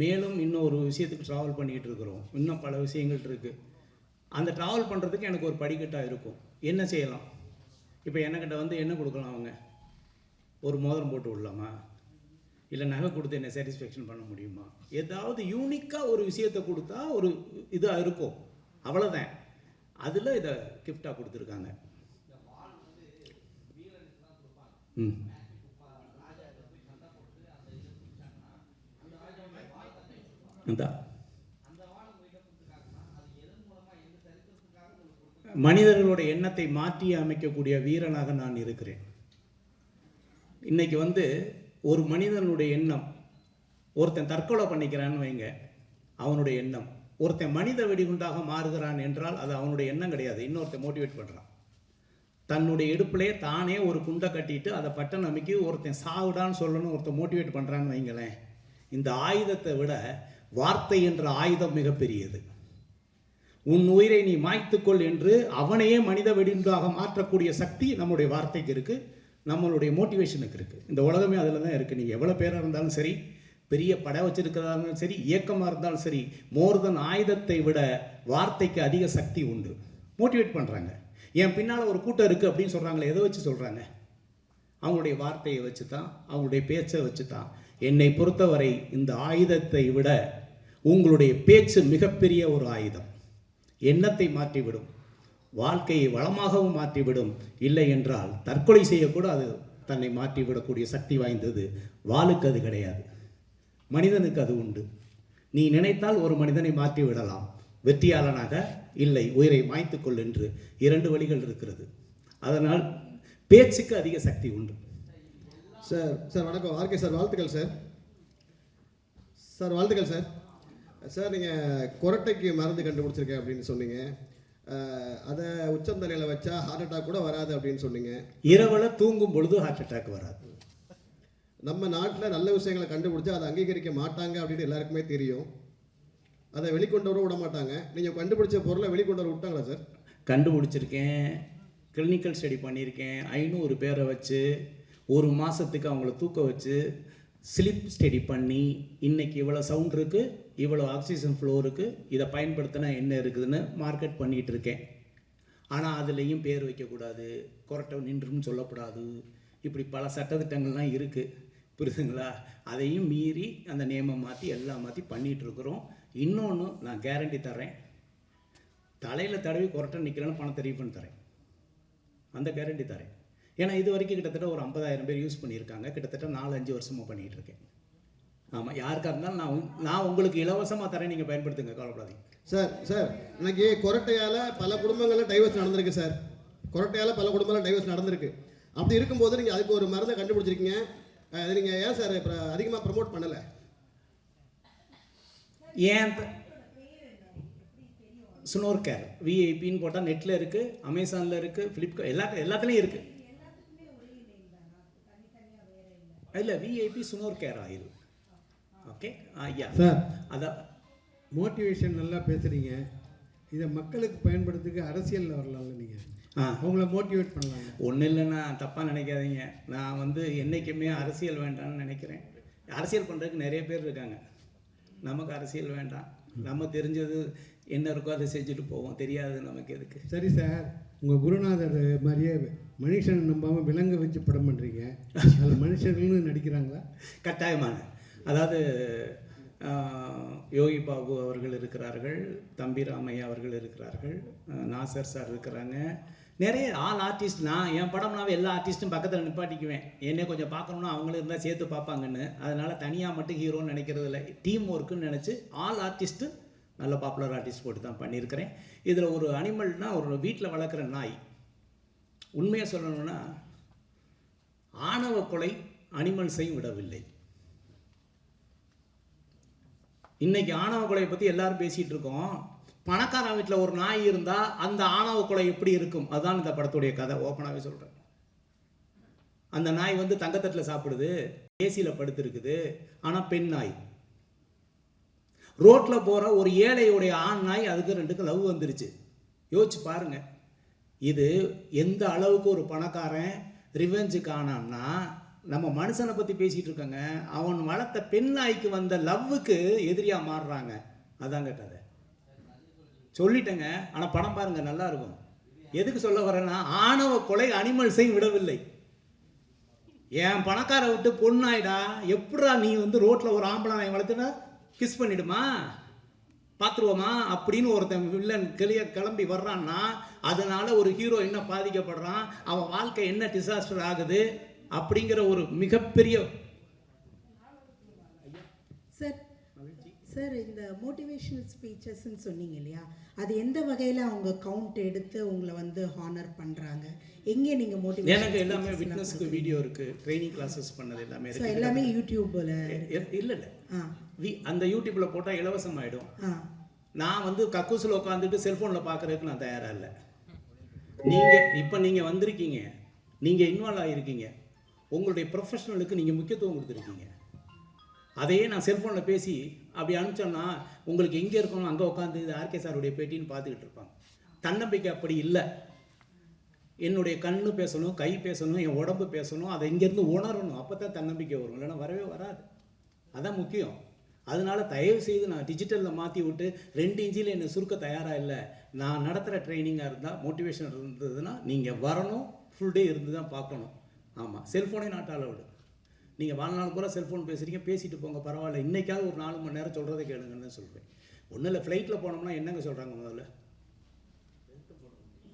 மேலும் இன்னும் ஒரு விஷயத்துக்கு ட்ராவல் பண்ணிகிட்டு இருக்கிறோம், இன்னும் பல விஷயங்கள் இருக்குது. அந்த ட்ராவல் பண்ணுறதுக்கு எனக்கு ஒரு படிக்கட்டாக இருக்கும். என்ன செய்யலாம்? இப்போ என்கிட்ட வந்து என்ன கொடுக்கலாம்? அவங்க ஒரு மோதிரம் போட்டு விடலாமா, இல்லை நகை கொடுத்து என்ன சாட்டிஸ்ஃபேக்ஷன் பண்ண முடியுமா? ஏதாவது யூனிக்காக ஒரு விஷயத்தை கொடுத்தா ஒரு இதாக இருக்கும், அவ்வளோதான். அதில் இதை கிஃப்டாக கொடுத்துருக்காங்க. ம் மனிதர்களுடைய எண்ணத்தை மாற்றி அமைக்கக்கூடிய வீரனாக நான் இருக்கிறேன். இன்னைக்கு வந்து ஒரு மனிதனுடைய எண்ணம், ஒருத்தன் தற்கொலை பண்ணிக்கிறான்னு வைங்க, அவனுடைய எண்ணம். ஒருத்தன் மனித வெடிகுண்டாக மாறுகிறான் என்றால் அது அவனுடைய எண்ணம் கிடையாது, இன்னொருத்தன் மோட்டிவேட் பண்ணுறான். தன்னுடைய இடுப்பிலே தானே ஒரு குண்டை கட்டிட்டு அதை பட்டன் அமைக்கி ஒருத்தன் சாவுடான்னு சொல்லணும், ஒருத்தன் மோட்டிவேட் பண்ணுறான்னு வைங்களேன். இந்த ஆயுதத்தை விட வார்த்தை என்ற ஆயுதம் மிகப்பெரியது. உன் உயிரை நீ மாய்த்துக்கொள் என்று அவனையே மனித வெடிகுண்டாக மாற்றக்கூடிய சக்தி நம்முடைய வார்த்தைக்கு இருக்குது, நம்மளுடைய மோட்டிவேஷனுக்கு இருக்குது. இந்த உலகமே அதில் தான் இருக்குது. நீங்கள் எவ்வளோ பேராக இருந்தாலும் சரி, பெரிய படம் வச்சிருக்கிறதா இருந்தாலும் சரி, இயக்கமாக இருந்தாலும் சரி, மோர்தன் ஆயுதத்தை விட வார்த்தைக்கு அதிக சக்தி உண்டு. மோட்டிவேட் பண்ணுறாங்க. என் பின்னால் ஒரு கூட்டம் இருக்குது அப்படின்னு சொல்கிறாங்களே, எதை வச்சு சொல்கிறாங்க? அவங்களுடைய வார்த்தையை வச்சு தான், அவங்களுடைய பேச்சை வச்சு தான். என்னை பொறுத்தவரை இந்த ஆயுதத்தை விட உங்களுடைய பேச்சு மிகப்பெரிய ஒரு ஆயுதம். எண்ணத்தை மாற்றிவிடும், வாழ்க்கையை வளமாகவும் மாற்றிவிடும். இல்லை என்றால் தற்கொலை செய்யக்கூட அது தன்னை மாற்றிவிடக்கூடிய சக்தி வாய்ந்தது. வாளுக்கு அது கிடையாது, மனிதனுக்கு அது உண்டு. நீ நினைத்தால் ஒரு மனிதனை மாற்றி விடலாம், வெற்றியாளனாக இல்லை உயிரை மாய்த்துக்கொள் என்று 2 வழிகள் இருக்கிறது. அதனால் பேச்சுக்கு அதிக சக்தி உண்டு. சார் வணக்கம். ஆர்கே சார், வாழ்த்துக்கள் சார். வாழ்த்துக்கள் சார். நீங்கள் கொரட்டைக்கு மருந்து கண்டுபிடிச்சிருக்கேன் அப்படின்னு சொன்னீங்க. அதை உச்சந்தலையில் வச்சா ஹார்ட் அட்டாக் கூட வராது அப்படின்னு சொன்னீங்க. இரவில் தூங்கும் பொழுது ஹார்ட் அட்டாக் வராது. நம்ம நாட்டில் நல்ல விஷயங்களை கண்டுபிடிச்சா அதை அங்கீகரிக்க மாட்டாங்க அப்படின்னு எல்லாருக்குமே தெரியும். அதை வெளிக்கொண்டு வர விட மாட்டாங்க. நீங்கள் கண்டுபிடிச்ச பொருளை வெளிக்கொண்டு வர விட்டாங்களா சார்? கண்டுபிடிச்சிருக்கேன், கிளினிக்கல் ஸ்டடி பண்ணியிருக்கேன். 500 பேரை வச்சு 1 மாதத்துக்கு அவங்கள தூக்க வச்சு ஸ்லிப் ஸ்டடி பண்ணி, இன்றைக்கி இவ்வளோ சவுண்ட் இருக்குது, இவ்வளோ ஆக்சிஜன் ஃப்ளோ இருக்குது, இதை பயன்படுத்தினா என்ன இருக்குதுன்னு மார்க்கெட் பண்ணிகிட்டு இருக்கேன். ஆனால் அதுலேயும் பேர் வைக்கக்கூடாது, கொரட்டை நின்றுன்னு சொல்லக்கூடாது, இப்படி பல சட்டத்திட்டங்கள்லாம் இருக்குது, புரியுதுங்களா? அதையும் மீறி அந்த நேமை மாற்றி எல்லாம் மாற்றி பண்ணிகிட்ருக்குறோம். இன்னொன்று நான் கேரண்டி தரேன், தலையில் தடவி கொரட்டை நிற்கலன்னு பணத்தை ரீஃபண்ட் தரேன், அந்த கேரண்டி தரேன். ஏன்னா இது வரைக்கும் கிட்டத்தட்ட ஒரு 50,000 பேர் யூஸ் பண்ணியிருக்காங்க. கிட்டத்தட்ட 4-5 வருஷமாக பண்ணிகிட்டு இருக்கேன். ஆமாம், யாருக்காக இருந்தாலும் நான் உங்களுக்கு இலவசமாக தரேன், நீங்கள் பயன்படுத்துங்க, கவலைப்படாதீங்க. சார் இன்னைக்கு கொரட்டையால் பல குடும்பங்களில் டைவர்ஸ் நடந்திருக்கு சார். கொரட்டையால் பல குடும்பங்களில் டைவர்ஸ் நடந்திருக்கு. அப்படி இருக்கும்போது நீங்கள் அதுக்கு ஒரு மருந்தை கண்டுபிடிச்சிருக்கீங்க. அது நீங்கள் ஏன் சார் இப்போ அதிகமாக ப்ரமோட் பண்ணலை? ஏன் ஸ்னோர் கேர் விஐபின்னு போட்டால் நெட்டில் இருக்குது, அமேசானில் இருக்குது, ஃப்ளிப்கார்ட் எல்லாத்துலேயும் இருக்குது. இல்லை, VIP snore care oil. Okay ஐயா சார், அதான் மோட்டிவேஷன் நல்லா பேசுகிறீங்க. இதை மக்களுக்கு பயன்படுத்துக்கு அரசியலில் வரலாம்ல, நீங்கள் அவங்கள மோட்டிவேட் பண்ணலாம். ஒன்றும் இல்லைன்னா தப்பாக நினைக்காதீங்க. நான் வந்து என்றைக்குமே அரசியல் வேண்டாம்னு நினைக்கிறேன். அரசியல் பண்ணுறதுக்கு நிறைய பேர் இருக்காங்க, நமக்கு அரசியல் வேண்டாம். நம்ம தெரிஞ்சது என்ன இருக்கோ அதை செஞ்சுட்டு போவோம், தெரியாது நமக்கு எதுக்கு. சரி சார், உங்கள் குருநாதர் மாதிரியே மனுஷனை நம்பாமல் விலங்கு வச்சு படம் பண்ணுறீங்க, அதில் மனுஷர்கள்னு நடிக்கிறாங்களா? கட்டாயமான, அதாவது யோகி பாபு அவர்கள் இருக்கிறார்கள், தம்பி ராமையா அவர்கள் இருக்கிறார்கள், நாசர் சார் இருக்கிறாங்க, நிறைய ஆர்டிஸ்ட். நான் என் படம்னாவே எல்லா ஆர்டிஸ்ட்டும் பக்கத்தில் நிப்பாட்டிக்குவேன். என்னை கொஞ்சம் பார்க்கணுன்னா அவங்களும் இருந்தால் சேர்த்து பார்ப்பாங்கன்னு. அதனால் தனியாக மட்டும் ஹீரோன்னு நினைக்கிறது இல்லை, டீம் ஒர்க்குன்னு நினச்சி ஆர்டிஸ்ட்டு நல்ல பாப்புலர் ஆர்டிஸ்ட் போட்டு தான் பண்ணியிருக்கிறேன். இதில் ஒரு அனிமல்னால் ஒரு வீட்டில் வளர்க்குற நாய். உண்மையாக சொல்லணும்னா ஆணவ கொலை அனிமல்ஸையும் விடவில்லை. இன்னைக்கு ஆணவ கொலையை பற்றி எல்லாரும் பேசிகிட்டு இருக்கோம். பணக்காரன் வீட்டில் ஒரு நாய் இருந்தால் அந்த ஆணவ கொலை எப்படி இருக்கும், அதுதான் இந்த படத்துடைய கதை. ஓப்பனாகவே சொல்கிறேன். அந்த நாய் வந்து தங்கத்தட்டில் சாப்பிடுது, ஏசியில் படுத்திருக்குது. ஆனால் பெண் நாய். ரோட்டில் போகிற ஒரு ஏழையுடைய ஆண் நாய், அதுக்கு ரெண்டுக்கும் லவ் வந்துருச்சு. யோசிச்சு பாருங்க. இது எந்த அளவுக்கு ஒரு பணக்காரன் ரிவெஞ்சுக்கு ஆனான்னா, நம்ம மனுஷனை பற்றி பேசிகிட்டு இருக்கோங்க, அவன் வளர்த்த பெண் நாய்க்கு வந்த லவ்வுக்கு எதிரியாக மாறுறாங்க. அதாங்க கதை. சொல்லிட்டேங்க. ஆனால் படம் பாருங்க, நல்லா இருக்கும். எதுக்கு சொல்ல வரேன்னா, ஆணவ கொலை அனிமல்ஸையும் விடவில்லை. என் பணக்கார விட்டு பொண்ணாயிடா, எப்படா நீ வந்து ரோட்டில் ஒரு ஆம்பளை நாய் வளர்த்துனா கிஸ் பண்ணிடுமா, பார்த்துருவோமா அப்படின்னு ஒருத்தன் வில்லன் கிளம்பி வர்றான்னா, அதனால ஒரு ஹீரோ என்ன பாதிக்கப்படுறான், அவன் வாழ்க்கை என்ன டிசாஸ்டர் ஆகுது அப்படிங்கிற ஒரு மிகப்பெரிய. சார் இந்த மோட்டிவேஷனல் ஸ்பீச்சஸ்ன்னு சொன்னீங்க இல்லையா, அது எந்த வகையில் அவங்க கவுண்ட் எடுத்து உங்களை வந்து ஹானர் பண்ணுறாங்க? எங்கே நீங்கள் மோட்டிவேஷன்? எனக்கு எல்லாமே விட்னஸ்க்கு வீடியோ இருக்குது, ட்ரைனிங் கிளாஸஸ் பண்ணது எல்லாமே இருக்குது. எல்லாமே யூடியூப்பில் இல்லை அந்த யூடியூப்பில் போட்டால் இலவசமாயிடும். நான் வந்து கக்கூசில் உட்காந்துட்டு செல்ஃபோனில் பார்க்குறதுக்கு நான் தயாராக இல்லை. நீங்கள் வந்திருக்கீங்க, நீங்கள் இன்வால்வ் ஆகிருக்கீங்க, உங்களுடைய ப்ரொஃபஷனலுக்கு நீங்கள் முக்கியத்துவம் கொடுத்துருக்கீங்க. அதையே நான் செல்ஃபோனில் பேசி அப்படி அனுப்பிச்சோன்னா உங்களுக்கு எங்கே இருக்கணும் அங்கே உட்காந்து இது ஆர்கே சாருடைய பேட்டின்னு பார்த்துக்கிட்டு இருப்பாங்க. தன்னம்பிக்கை அப்படி இல்லை. என்னுடைய கண்ணு பேசணும், கை பேசணும், என் உடம்பு பேசணும், அதை இங்கேருந்து உணரணும். அப்போ தான் தன்னம்பிக்கை வரும், இல்லைன்னா வரவே வராது. அதான் முக்கியம். அதனால தயவு செய்து நான் டிஜிட்டலில் மாற்றி விட்டு 2 இன்ச்சில் என்னை சுருக்க தயாராக இல்லை. நான் நடத்துகிற ட்ரைனிங்காக இருந்தால், மோட்டிவேஷன் இருந்ததுன்னா நீங்கள் வரணும், ஃபுல் டே இருந்து தான் பார்க்கணும். ஆமாம், செல்ஃபோனே நாட் அலவுடு. நீங்கள் வாழ்நாள் பூரா செல்ஃபோன் பேசுகிறீங்க, பேசிட்டு போங்க, பரவாயில்ல. இன்றைக்காவது ஒரு 4 மணி நேரம் சொல்கிறத கேளுங்கன்னு தான் சொல்கிறேன். ஒன்றும் இல்லை, ஃப்ளைட்டில் போனோம்னா என்னங்க சொல்கிறாங்க முதல்ல,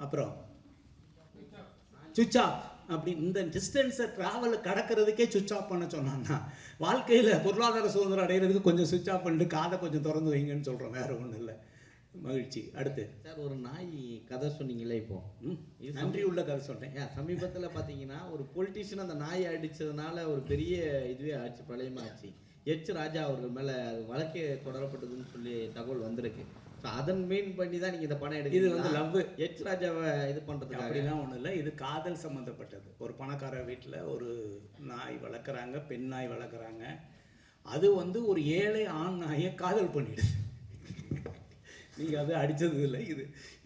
அப்புறம் சுவிட்ச் ஆஃப் அப்படி. இந்த டிஸ்டன்ஸை ட்ராவலில் கடக்கிறதுக்கே சுவிட்ச் ஆஃப் பண்ண சொன்னான்னா, வாழ்க்கையில் பொருளாதார சுதந்திரம் அடைகிறதுக்கு கொஞ்சம் சுவிட்ச் ஆஃப் பண்ணிட்டு காதை கொஞ்சம் திறந்து வைங்கன்னு சொல்கிறோம், வேறு ஒன்றும் இல்லை. மகிழ்ச்சி. அடுத்து சார், ஒரு நாய் கதை சொன்னீங்களே, இப்போ நன்றி உள்ள கதை சொன்னேன். சமீபத்தில் பார்த்தீங்கன்னா ஒரு பொலிட்டீஷியன் அந்த நாயை அடித்ததுனால ஒரு பெரிய இதுவே ஆச்சு, பிரளயமாச்சு. எச் ராஜா அவர்கள் மேலே அது வழக்கே தொடரப்பட்டதுன்னு சொல்லி தகவல் வந்திருக்கு. ஸோ அதன் மெயின் பண்ணி தான் நீங்கள் இந்த பணம் எடுக்க. இது வந்து லவ். எச் ராஜாவை இது பண்ணுறதுக்கு அப்படிலாம் ஒன்றும் இல்லை. இது காதல் சம்மந்தப்பட்டது. ஒரு பணக்கார வீட்டில் ஒரு நாய் வளர்க்குறாங்க, பெண் நாய் வளர்க்குறாங்க. அது வந்து ஒரு ஏழை ஆண் நாயை காதல் பண்ணிடுது. நீங்கள் அது அடித்தது இல்லை.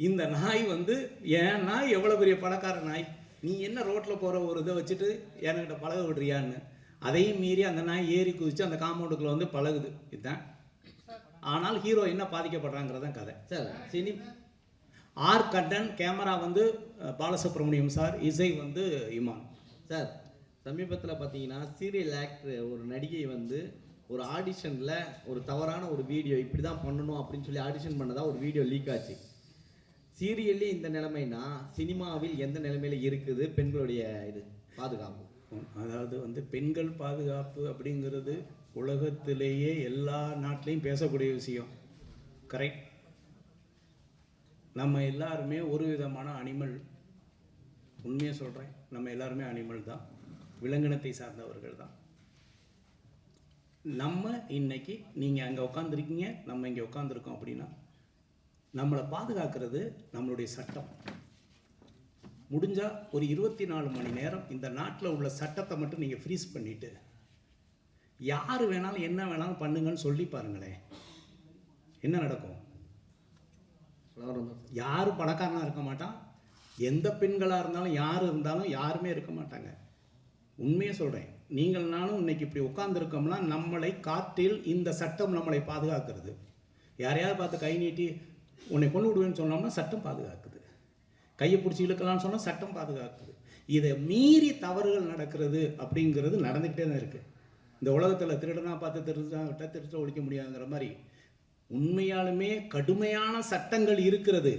இந்த நாய் வந்து என் நாய் எவ்வளோ பெரிய பணக்கார நாய், நீ என்ன ரோட்டில் போகிற ஒரு இதை வச்சுட்டு என்கிட்ட பழக விடுறியான்னு. அதையும் மீறி அந்த நாய் ஏறி குதித்து அந்த காம்பவுண்டுக்குள்ளே வந்து பழகுது. இதுதான். ஆனால் ஹீரோ என்ன பாதிக்கப்படுறாங்கிறதான் கதை. சார் ஆர் கட்டன், கேமரா வந்து பாலசுப்ரமணியம் சார், இசை வந்து இமான் சார். சமீபத்தில் பார்த்தீங்கன்னா சீரியல் ஆக்டர் ஒரு நடிகை வந்து ஒரு ஆடிஷனில் ஒரு தவறான ஒரு வீடியோ இப்படி தான் பண்ணணும் அப்படின்னு சொல்லி ஆடிஷன் பண்ணதா ஒரு வீடியோ லீக் ஆச்சு. சீரியல்லே இந்த நிலைமைனா சினிமாவில் எந்த நிலைமையில இருக்குது பெண்களுடைய இது பாதுகாப்பு? அதாவது வந்து பெண்கள் பாதுகாப்பு அப்படிங்கிறது உலகத்திலேயே எல்லா நாட்டிலையும் பேசக்கூடிய விஷயம். கரெக்ட். நம்ம எல்லாருமே ஒரு விதமான அனிமல். உண்மையாக சொல்கிறேன், நம்ம எல்லாருமே அனிமல் தான், விலங்கினத்தை சார்ந்தவர்கள் தான். நம்ம இன்னைக்கு நீங்கள் அங்கே உட்காந்துருக்கீங்க, நம்ம இங்கே உட்காந்துருக்கோம் அப்படின்னா நம்மளை பாதுகாக்கிறது நம்மளுடைய சட்டம். முடிஞ்சால் ஒரு 24 மணி நேரம் இந்த நாட்டில் உள்ள சட்டத்தை மட்டும் நீங்கள் ஃப்ரீஸ் பண்ணிவிட்டு யார் வேணாலும் என்ன வேணாலும் பண்ணுங்கன்னு சொல்லி பாருங்களேன், என்ன நடக்கும்? யாரும் பணக்காரனாக இருக்க மாட்டான். எந்த பெண்களாக இருந்தாலும் யார் இருந்தாலும் யாருமே இருக்க மாட்டாங்க. உண்மையை சொல்கிறேன். நீங்கள் நானும் இன்னைக்கு இப்படி உட்கார்ந்துருக்கோம்னா நம்மளை காற்றில் இந்த சட்டம் நம்மளை பாதுகாக்கிறது. யாரையாவது பார்த்து கை நீட்டி உன்னை கொண்டு விடுவேன்னு சொன்னோம்னா சட்டம் பாதுகாக்குது. கையை பிடிச்சி இழுக்கலாம்னு சொன்னால் சட்டம் பாதுகாக்குது. இதை மீறி தவறுகள் நடக்கிறது அப்படிங்கிறது நடந்துக்கிட்டே தான் இருக்குது. இந்த உலகத்தில் திருடனா பார்த்து திருட்ட ஒழிக்க முடியாதுங்கிற மாதிரி உண்மையாலுமே கடுமையான சட்டங்கள் இருக்கிறது.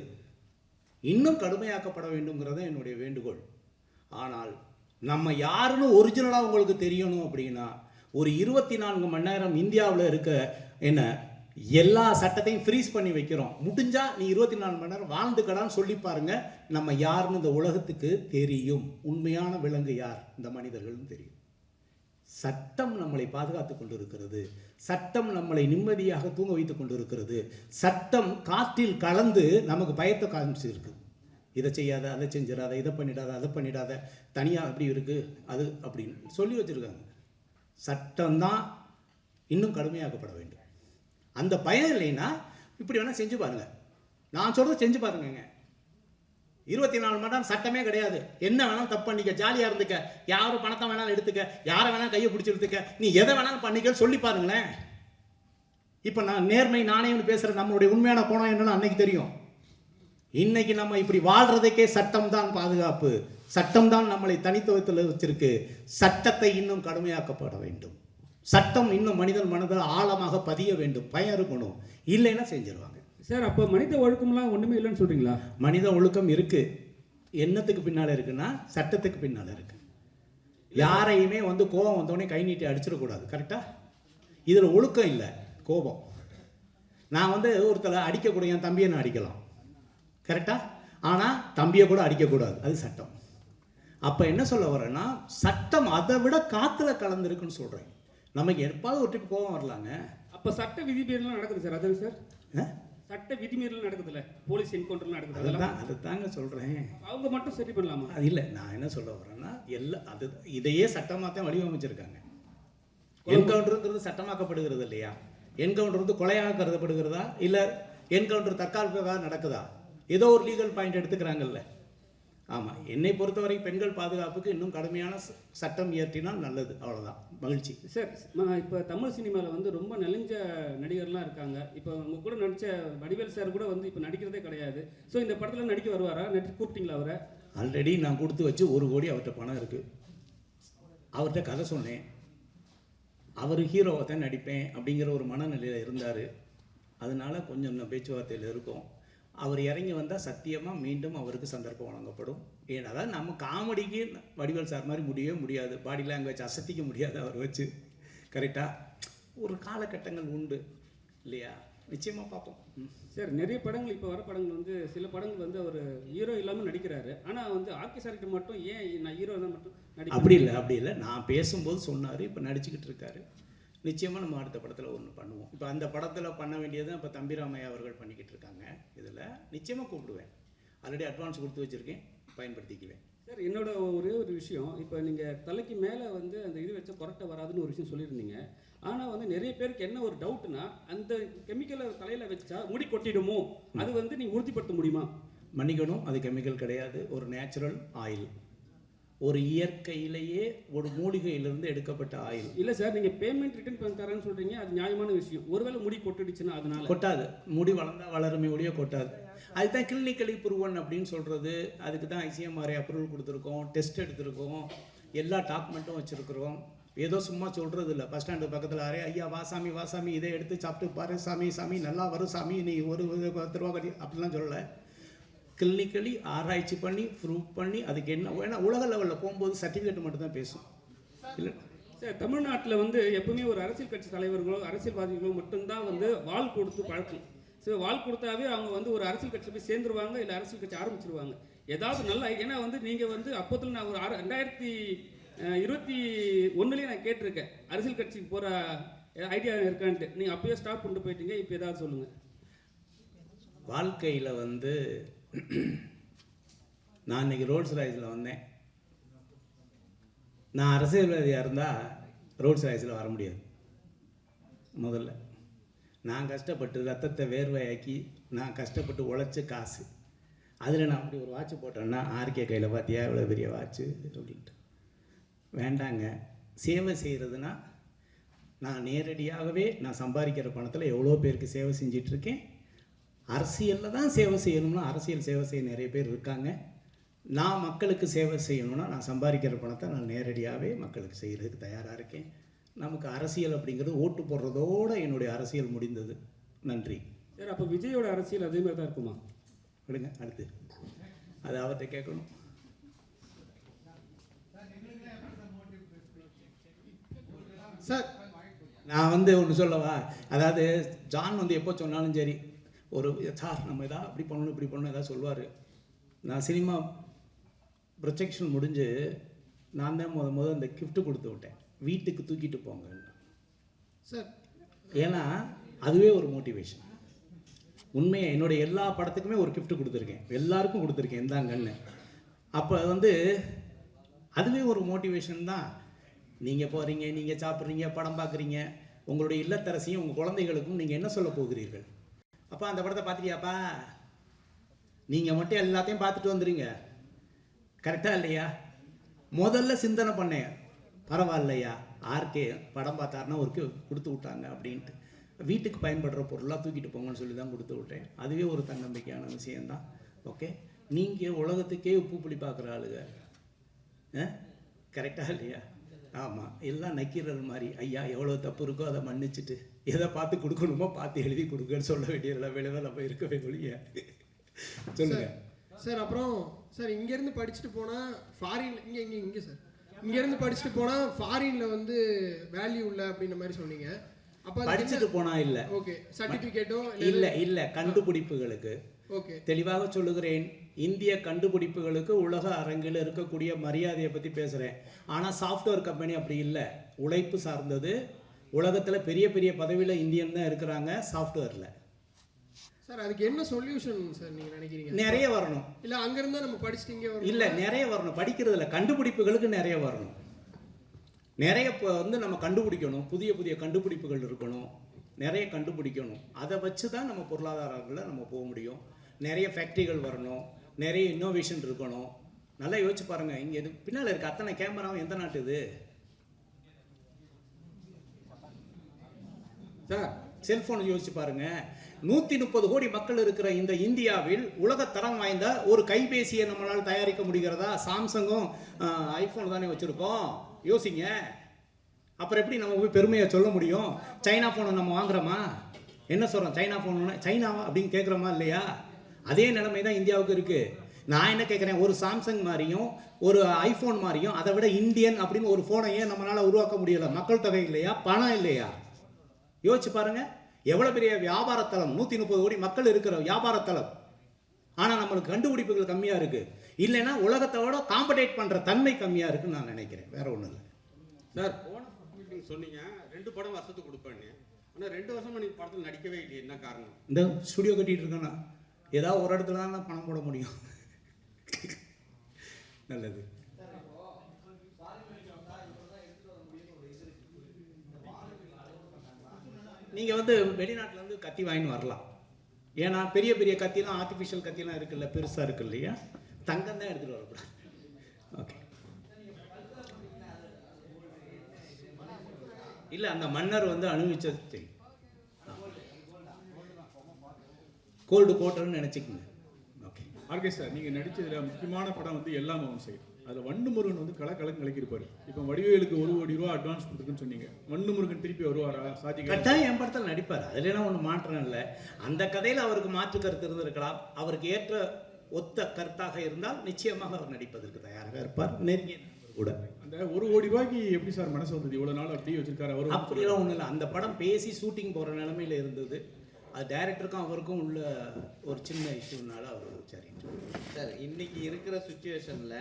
இன்னும் கடுமையாக்கப்பட வேண்டும்ங்கிறது என்னுடைய வேண்டுகோள். ஆனால் நம்ம யாருன்னு ஒரிஜினலாக உங்களுக்கு தெரியணும் அப்படின்னா ஒரு 24 மணி நேரம் இந்தியாவில் இருக்க என்ன எல்லா சட்டத்தையும் ஃப்ரீஸ் பண்ணி வைக்கிறோம். முடிஞ்சா நீ 24 மணி நேரம் வாழ்ந்துக்கடான்னு சொல்லி பாருங்க, நம்ம யாருன்னு இந்த உலகத்துக்கு தெரியும். உண்மையான விலங்கு யார், இந்த மனிதர்கள்னு தெரியும். சட்டம் நம்மளை பாதுகாத்து கொண்டிருக்கிறது. சட்டம் நம்மளை நிம்மதியாக தூங்க வைத்து கொண்டிருக்கிறது. சட்டம் காற்றில் கலந்து நமக்கு பயத்தை காமிச்சிருக்கு. இதை செய்யாத, அதை செஞ்சிடாத, இதை பண்ணிடாத, அதை பண்ணிடாத, தனியாக அப்படி இருக்குது அது அப்படின்னு சொல்லி வச்சுருக்காங்க. சட்டம்தான் இன்னும் கடுமையாக்கப்பட வேண்டும். அந்த பயம் இல்லைன்னா இப்படி வேணால் செஞ்சு பாருங்கள். நான் சொல்கிறத செஞ்சு பாருங்கங்க. 24 மணி நேரம் சட்டமே கிடையாது. என்ன வேணாலும் தப்பு பண்ணிக்க, ஜாலியாக இருந்துக்க, யாரும் பணத்தை வேணாலும் எடுத்துக்க, யாரை வேணாலும் கையை பிடிச்சி எடுத்துக்க, நீ எதை வேணாலும் பண்ணிக்க சொல்லி பாருங்களேன். இப்போ நான் நேர்மை நாணயம்னு பேசுகிற நம்மளுடைய உண்மையான கோணம் என்னன்னு அன்னைக்கு தெரியும். இன்னைக்கு நம்ம இப்படி வாழ்றதுக்கே சட்டம் தான் பாதுகாப்பு, சட்டம் தான் நம்மளை தனித்துவத்தில் வச்சிருக்கு. சட்டத்தை இன்னும் கடுமையாக்கப்பட வேண்டும். சட்டம் இன்னும் மனிதன் மனதில் ஆழமாக பதிய வேண்டும். பயம் இருக்கணும், இல்லைன்னா செஞ்சிருவாங்க. சார் அப்போ மனித ஒழுக்கம்லாம் ஒன்றுமே இல்லைன்னு சொல்கிறீங்களா? மனித ஒழுக்கம் இருக்கு. என்னத்துக்கு பின்னால் இருக்குன்னா சட்டத்துக்கு பின்னால் இருக்கு. யாரையுமே வந்து கோபம் வந்தோடனே கை நீட்டி அடிச்சிடக்கூடாது. கரெக்டாக? இதில் ஒழுக்கம் இல்லை, கோபம். நான் வந்து ஒருத்தரை அடிக்கக்கூடிய என் தம்பியை நான் அடிக்கலாம், கரெக்டாக? ஆனால் தம்பியை கூட அடிக்கக்கூடாது, அது சட்டம். அப்போ என்ன சொல்ல வரேன்னா சட்டம் அதை விட காற்றுல கலந்துருக்குன்னு சொல்கிறேன். நமக்கு எப்பாவது ஒரு ட்ரிப் கோபம் வரலாங்க. அப்போ சட்ட விதிமீறலாம் நடக்குது சார். அதாங்க சார் சட்ட விதிமீறல் நடக்குதுல்ல, போலீஸ் என்கவுண்டர்லாம் நடக்குது. அதுதான் அதுதாங்க சொல்கிறேன். அவங்க மட்டும் சரி பண்ணலாமா? அது இல்லை, நான் என்ன சொல்ல வரேன்னா அது இதையே சட்டமாக தான் வடிவமைச்சிருக்காங்க. என்கவுண்டருங்கிறது சட்டமாக்கப்படுகிறது இல்லையா? என்கவுண்டர் வந்து கொலையாக கருதப்படுகிறதா, இல்லை என்கவுண்டர் தற்காலிகமாக நடக்குதா? ஏதோ ஒரு லீகல் பாயிண்ட் எடுத்துக்கிறாங்கல்ல. ஆமாம், என்னை பொறுத்தவரை பெண்கள் பாதுகாப்புக்கு இன்னும் கடுமையான சட்டம் இயற்றினால் நல்லது. அவ்வளோதான். மகிழ்ச்சி சார். இப்போ தமிழ் சினிமாவில் வந்து ரொம்ப நெளிஞ்ச நடிகர்லாம் இருக்காங்க. இப்போ உங்க கூட நடித்த வடிவேல் சார் கூட வந்து இப்போ நடிக்கிறதே கிடையாது. ஸோ இந்த படத்தில் நடிக்க வருவாரா? கூப்பிட்டீங்களா அவரை? ஆல்ரெடி நான் கொடுத்து வச்சு 1 கோடி அவர்கிட்ட பணம் இருக்குது. அவர்கிட்ட கதை சொன்னேன். அவர் ஹீரோவை தான் நடிப்பேன் அப்படிங்கிற ஒரு மனநிலையில் இருந்தார். அதனால கொஞ்சம் இன்னும் பேச்சுவார்த்தையில் இருக்கும். அவர் இறங்கி வந்தால் சத்தியமாக மீண்டும் அவருக்கு சந்தர்ப்பம் வழங்கப்படும். ஏன்னா அதாவது நம்ம காமெடிக்கு வடிவேல் சார் மாதிரி முடியவே முடியாது. பாடி லாங்குவேஜ் அசத்திக்க முடியாது அவர் வச்சு. கரெக்டாக? ஒரு காலகட்டங்கள் உண்டு இல்லையா? நிச்சயமாக பார்ப்போம். சார் நிறைய படங்கள் இப்போ வர படங்கள் வந்து சில படங்கள் வந்து அவர் ஹீரோ இல்லாமல் நடிக்கிறாரு. ஆனால் வந்து ஆர்கே சார்கிட்ட மட்டும் ஏன் நான் ஹீரோ தான் மட்டும் நடிக்க? அப்படி இல்லை. நான் பேசும்போது சொன்னார், இப்போ நடிச்சுக்கிட்டு இருக்காரு. நிச்சயமாக நம்ம அடுத்த படத்தில் ஒன்று பண்ணுவோம். இப்போ அந்த படத்தில் பண்ண வேண்டியதான் இப்போ தம்பிராமையா அவர்கள் பண்ணிக்கிட்டு இருக்காங்க. இதில் நிச்சயமாக கூப்பிடுவேன். ஆல்ரெடி அட்வான்ஸ் கொடுத்து வச்சுருக்கேன், பயன்படுத்திக்குவேன். சார் என்னோட ஒரே ஒரு விஷயம், இப்போ நீங்கள் தலைக்கு மேலே வந்து அந்த இது வச்சா கொரட்டை வராதுன்னு ஒரு விஷயம் சொல்லியிருந்தீங்க. ஆனால் வந்து நிறைய பேருக்கு என்ன ஒரு டவுட்னா, அந்த கெமிக்கலை தலையில் வச்சா முடி கொட்டிடுமோ, அது வந்து நீங்கள் உறுதிப்படுத்த முடியுமா? மன்னிக்கணும், அது கெமிக்கல் கிடையாது, ஒரு நேச்சுரல் ஆயில். ஒரு இயற்கையிலேயே ஒரு மூலிகையிலிருந்து எடுக்கப்பட்ட ஆயில். இல்லை சார், நீங்கள் பேமெண்ட் ரிட்டர்ன் பண்ணி தரேன்னு சொல்கிறீங்க, அது நியாயமான விஷயம். ஒருவேளை முடி கொட்டுடுச்சுன்னா அதனால கொட்டாது. முடி வளர்ந்தால் வளருமே ஒழிய கொட்டாது. அதுதான் கிளினிக்கலி ப்ரூவன் அப்படின்னு சொல்கிறது. அதுக்கு தான் ஐசிஎம்ஆர்ஐ அப்ரூவல் கொடுத்துருக்கோம், டெஸ்ட் எடுத்திருக்கோம், எல்லா டாக்குமெண்ட்டும் வச்சுருக்குறோம். ஏதோ சும்மா சொல்கிறது இல்லை. பஸ் ஸ்டாண்டு பக்கத்தில் ஐயா வாசாமி வாசாமி இதை எடுத்து சாப்பிட்டு பாரு சாமி, சாமி நல்லா வரும் சாமி, நீ ஒரு 10 ரூபா கட்டி அப்படிலாம் சொல்லலை. கிளினிக்கலி ஆராய்ச்சி பண்ணி ப்ரூவ் பண்ணி அதுக்கு என்ன வேணா உலக லெவலில் போகும்போது சர்டிஃபிகேட் மட்டும் தான் பேசும். இல்லை சார், தமிழ்நாட்டில் வந்து எப்பவுமே ஒரு அரசியல் கட்சி தலைவர்களோ அரசியல்வாதிகளோ மட்டும்தான் வந்து வாள் கொடுத்து பழக்கம். ஸோ வாள் கொடுத்தாவே அவங்க வந்து ஒரு அரசியல் கட்சியில் போய் சேர்ந்துருவாங்க, இல்லை அரசியல் கட்சி ஆரம்பிச்சிருவாங்க. ஏதாவது நல்ல ஏன்னா வந்து நீங்கள் வந்து அப்போதில் நான் ஒரு 2021 நான் கேட்டிருக்கேன் அரசியல் கட்சிக்கு போகிற ஐடியா இருக்கான்ட்டு. நீங்கள் அப்பயே ஸ்டாப் பண்ணிட்டு போயிட்டீங்க. இப்போ ஏதாவது சொல்லுங்கள். வாழ்க்கையில் வந்து நான் இன்றைக்கி ரோல்ஸ் ராய்ஸில் வந்தேன். நான் அரசியல்வாதியாக இருந்தால் ரோல்ஸ் ராய்ஸில் வர முடியாது. முதல்ல நான் கஷ்டப்பட்டு ரத்தத்தை வேர்வையாக்கி நான் கஷ்டப்பட்டு உழைச்ச காசு, அதில் நான் அப்படி ஒரு வாட்ச் போட்டேன்னா ஆர்கே கையில் பார்த்தியா இவ்வளோ பெரிய வாட்ச்சு அப்படின்ட்டு. வேண்டாங்க. சேவை செய்கிறதுனா நான் நேரடியாகவே நான் சம்பாதிக்கிற பணத்தில் எவ்வளோ பேருக்கு சேவை செஞ்சிட்ருக்கேன். அரசியலில் தான் சேவை செய்யணும்னா அரசியல் சேவை செய்ய நிறைய பேர் இருக்காங்க. நான் மக்களுக்கு சேவை செய்யணும்னா நான் சம்பாதிக்கிற பணத்தை நான் நேரடியாகவே மக்களுக்கு செய்கிறதுக்கு தயாராக இருக்கேன். நமக்கு அரசியல் அப்படிங்கிறது ஓட்டு போடுறதோடு என்னுடைய அரசியல் முடிந்தது. நன்றி. சார், அப்போ விஜயோட அரசியல் அதே மாதிரி தான் இருக்குமா? விடுங்க, அடுத்து அது அவர்கிட்ட கேட்கணும். சார் நான் வந்து ஒன்று சொல்லவா, அதாவது ஜான் வந்து எப்போ சொன்னாலும் சரி ஒரு சார் நம்ம எதாவது அப்படி பண்ணணும் இப்படி பண்ணணும் எதாவது சொல்லுவார். நான் சினிமா ப்ரொஜெக்ஷன் முடிஞ்சு நான் தான் முதல் அந்த கிஃப்ட் கொடுத்து விட்டேன், வீட்டுக்கு தூக்கிட்டு போங்க சார். ஏன்னா அதுவே ஒரு மோட்டிவேஷன். உண்மையை என்னுடைய எல்லா படத்துக்குமே ஒரு கிஃப்ட் கொடுத்துருக்கேன், எல்லாருக்கும் கொடுத்துருக்கேன் இந்தாங்கன்னு. அப்போ வந்து அதுவே ஒரு மோட்டிவேஷன் தான். நீங்கள் போகிறீங்க, நீங்கள் சாப்பிட்றீங்க, படம் பார்க்குறீங்க, உங்களுடைய இல்லத்தரசியும் உங்கள் குழந்தைகளுக்கும் நீங்கள் என்ன சொல்ல போகிறீர்கள்? அப்பா அந்த படத்தை பார்த்துட்டியாப்பா, நீங்கள் மட்டும் எல்லாத்தையும் பார்த்துட்டு வந்துடுங்க, கரெக்டாக இல்லையா? முதல்ல சிந்தனை பண்ணேன், பரவாயில்லையா ஆர்கே படம் பார்த்தாருன்னா ஒரு கொடுத்து விட்டாங்க அப்படின்ட்டு. வீட்டுக்கு பயன்படுற பொருளாக தூக்கிட்டு போங்கன்னு சொல்லி தான் கொடுத்து விட்டேன். அதுவே ஒரு தன்னம்பிக்கையான விஷயந்தான். ஓகே, நீங்கள் உலகத்துக்கே உப்பு புளி பார்க்குற ஆளுங்க, கரெக்டாக இல்லையா? ஆமாம், எல்லாம் நக்கீரர் மாதிரி ஐயா எவ்வளோ தப்பு இருக்கோ அதை மன்னிச்சுட்டு எதை பார்த்து கொடுக்கணுமோ பார்த்து எழுதி கொடுங்கன்னு சொல்ல வேண்டிய வேலை தான் நம்ம இருக்கவே ஒழிய. சொல்லுங்க சார். அப்புறம் சார் இங்கேருந்து படிச்சுட்டு போனால் ஃபாரின் இங்கே சார் இங்கேருந்து படிச்சுட்டு போனால் ஃபாரினில் வந்து வேல்யூ இல்லை அப்படின்ற மாதிரி சொன்னீங்க. அப்போ படிச்சுட்டு போனால் இல்லை, ஓகே, சர்டிஃபிகேட்டோ இல்லை கண்டுபிடிப்புகளுக்கு. ஓகே, தெளிவாக சொல்லுகிறேன், இந்திய கண்டுபிடிப்புகளுக்கு உலக அரங்கில் இருக்கக்கூடிய மரியாதையை பற்றி பேசுகிறேன். ஆனால் சாஃப்ட்வேர் கம்பெனி அப்படி இல்லை, உழைப்பு சார்ந்தது. உலகத்தில் பெரிய பெரிய பதவியில் இந்தியன் தான் இருக்கிறாங்க சாஃப்ட்வேரில். சார் அதுக்கு என்ன சொல்யூஷன் சார் நீங்கள் நினைக்கிறீங்க? நிறைய வரணும். இல்லை அங்கேருந்தா நம்ம படிச்சுட்டு இங்கே வரணும்? இல்லை, நிறைய வரணும். படிக்கிறதுல கண்டுபிடிப்புகளுக்கு நிறைய வரணும். நிறைய வந்து நம்ம கண்டுபிடிக்கணும், புதிய புதிய கண்டுபிடிப்புகள் இருக்கணும், நிறைய கண்டுபிடிக்கணும். அதை வச்சு தான் நம்ம பொருளாதாரங்களில் நம்ம போக முடியும். நிறைய ஃபேக்ட்ரிகள் வரணும், நிறைய இன்னோவேஷன் இருக்கணும். நல்லா யோசிச்சு பாருங்கள், இங்கே இது பின்னால் இருக்க அத்தனை கேமராவும் எந்த நாட்டு இது சார்? செல்ஃபோன் யோசிச்சு பாருங்க. 130 கோடி மக்கள் இருக்கிற இந்த இந்தியாவில் உலகத்தரம் வாய்ந்த ஒரு கைபேசியை நம்மளால் தயாரிக்க முடிகிறதா? சாம்சங்கும் ஐஃபோன் தானே வச்சுருக்கோம், யோசிங்க. அப்புறம் எப்படி நம்ம போய் பெருமையை சொல்ல முடியும்? சைனா ஃபோனை நம்ம வாங்குறோமா? என்ன சொல்கிறோம், சைனா ஃபோன் சைனாவா அப்படின்னு கேட்குறோமா இல்லையா? அதே நிலைமை தான் இந்தியாவுக்கு இருக்குது. நான் என்ன கேட்குறேன், ஒரு சாம்சங் மாதிரியும் ஒரு ஐஃபோன் மாதிரியும் அதை விட இந்தியன் அப்படின்னு ஒரு ஃபோனையே நம்மளால் உருவாக்க முடியலை. மக்கள் தொகை இல்லையா, பணம் இல்லையா? யோசிச்சு பாருங்கள், எவ்வளோ பெரிய வியாபாரத்தலம், 130 கோடி மக்கள் இருக்கிற வியாபாரத்தலம். ஆனால் நம்மளுக்கு கண்டுபிடிப்புகள் கம்மியாக இருக்குது. இல்லைன்னா உலகத்தோட காம்படேட் பண்ணுற தன்மை கம்மியாக இருக்குன்னு நான் நினைக்கிறேன், வேற ஒன்றும் இல்லை. சார், போன மீட்டிங் சொன்னீங்க 2 படம் வருஷத்துக்கு கொடுப்பேன்னு. ஆனால் 2 வருஷமா நீங்கள் படத்தில் நடிக்கவே இல்லையே, என்ன காரணம்? இந்த ஸ்டுடியோ கட்டிகிட்டு இருக்கேன்னா ஏதாவது ஒரு இடத்துல தான் பணம் போட முடியும். நல்லது. நீங்கள் வந்து வெளிநாட்டிலேருந்து கத்தி வாங்கின்னு வரலாம். ஏன்னா பெரிய பெரிய கத்திலாம், ஆர்டிஃபிஷியல் கத்திலாம் இருக்குல்ல, பெருசாக இருக்கு இல்லையா, தங்கம் தான் எடுத்துகிட்டு வரக்கூடாது. ஓகே, இல்லை அந்த மன்னர் வந்து அனுபவிச்சது தெரியும். கோல்டு கோட்டர்னு நினச்சிக்கோங்க. ஓகே, ஆர்கே சார், நீங்கள் நடித்ததில் முக்கியமான படம் வந்து எல்லாம் அவன் செய்யும். அதில் வண்டுமுருகன் வந்து கலக்கலன்னு கலக்கிருப்பாரு. இப்போ வடிவேலுக்கு 1 கோடி ரூபா அட்வான்ஸ் கொடுத்துருக்குன்னு சொன்னீங்க. வண்டுமுருகன் திருப்பி வருவாரா? சாதிக்க கட்டாயம் என் படத்தில் நடிப்பார், அதுலாம் ஒன்றும் மாற்றம் இல்லை. அந்த கதையில் அவருக்கு மாற்று கருத்து இருந்திருக்கலாம். அவருக்கு ஏற்ற ஒத்த கருத்தாக இருந்தால் நிச்சயமாக அவர் நடிப்பதற்கு தயாராக இருப்பார். நெருங்கிய கூட அந்த 1 கோடி ரூபாய்க்கு எப்படி சார் மனசு வந்தது? இவ்வளோ நாள் அப்படியே வச்சிருக்காரு அவர்? அப்படிலாம் ஒன்றும் இல்லை. அந்த படம் பேசி ஷூட்டிங் போகிற நிலமையில இருந்தது. அது டைரக்டருக்கும் அவருக்கும் உள்ள ஒரு சின்ன இஷ்யூனால அவர் சரி சார். இன்னைக்கு இருக்கிற சுச்சுவேஷனில்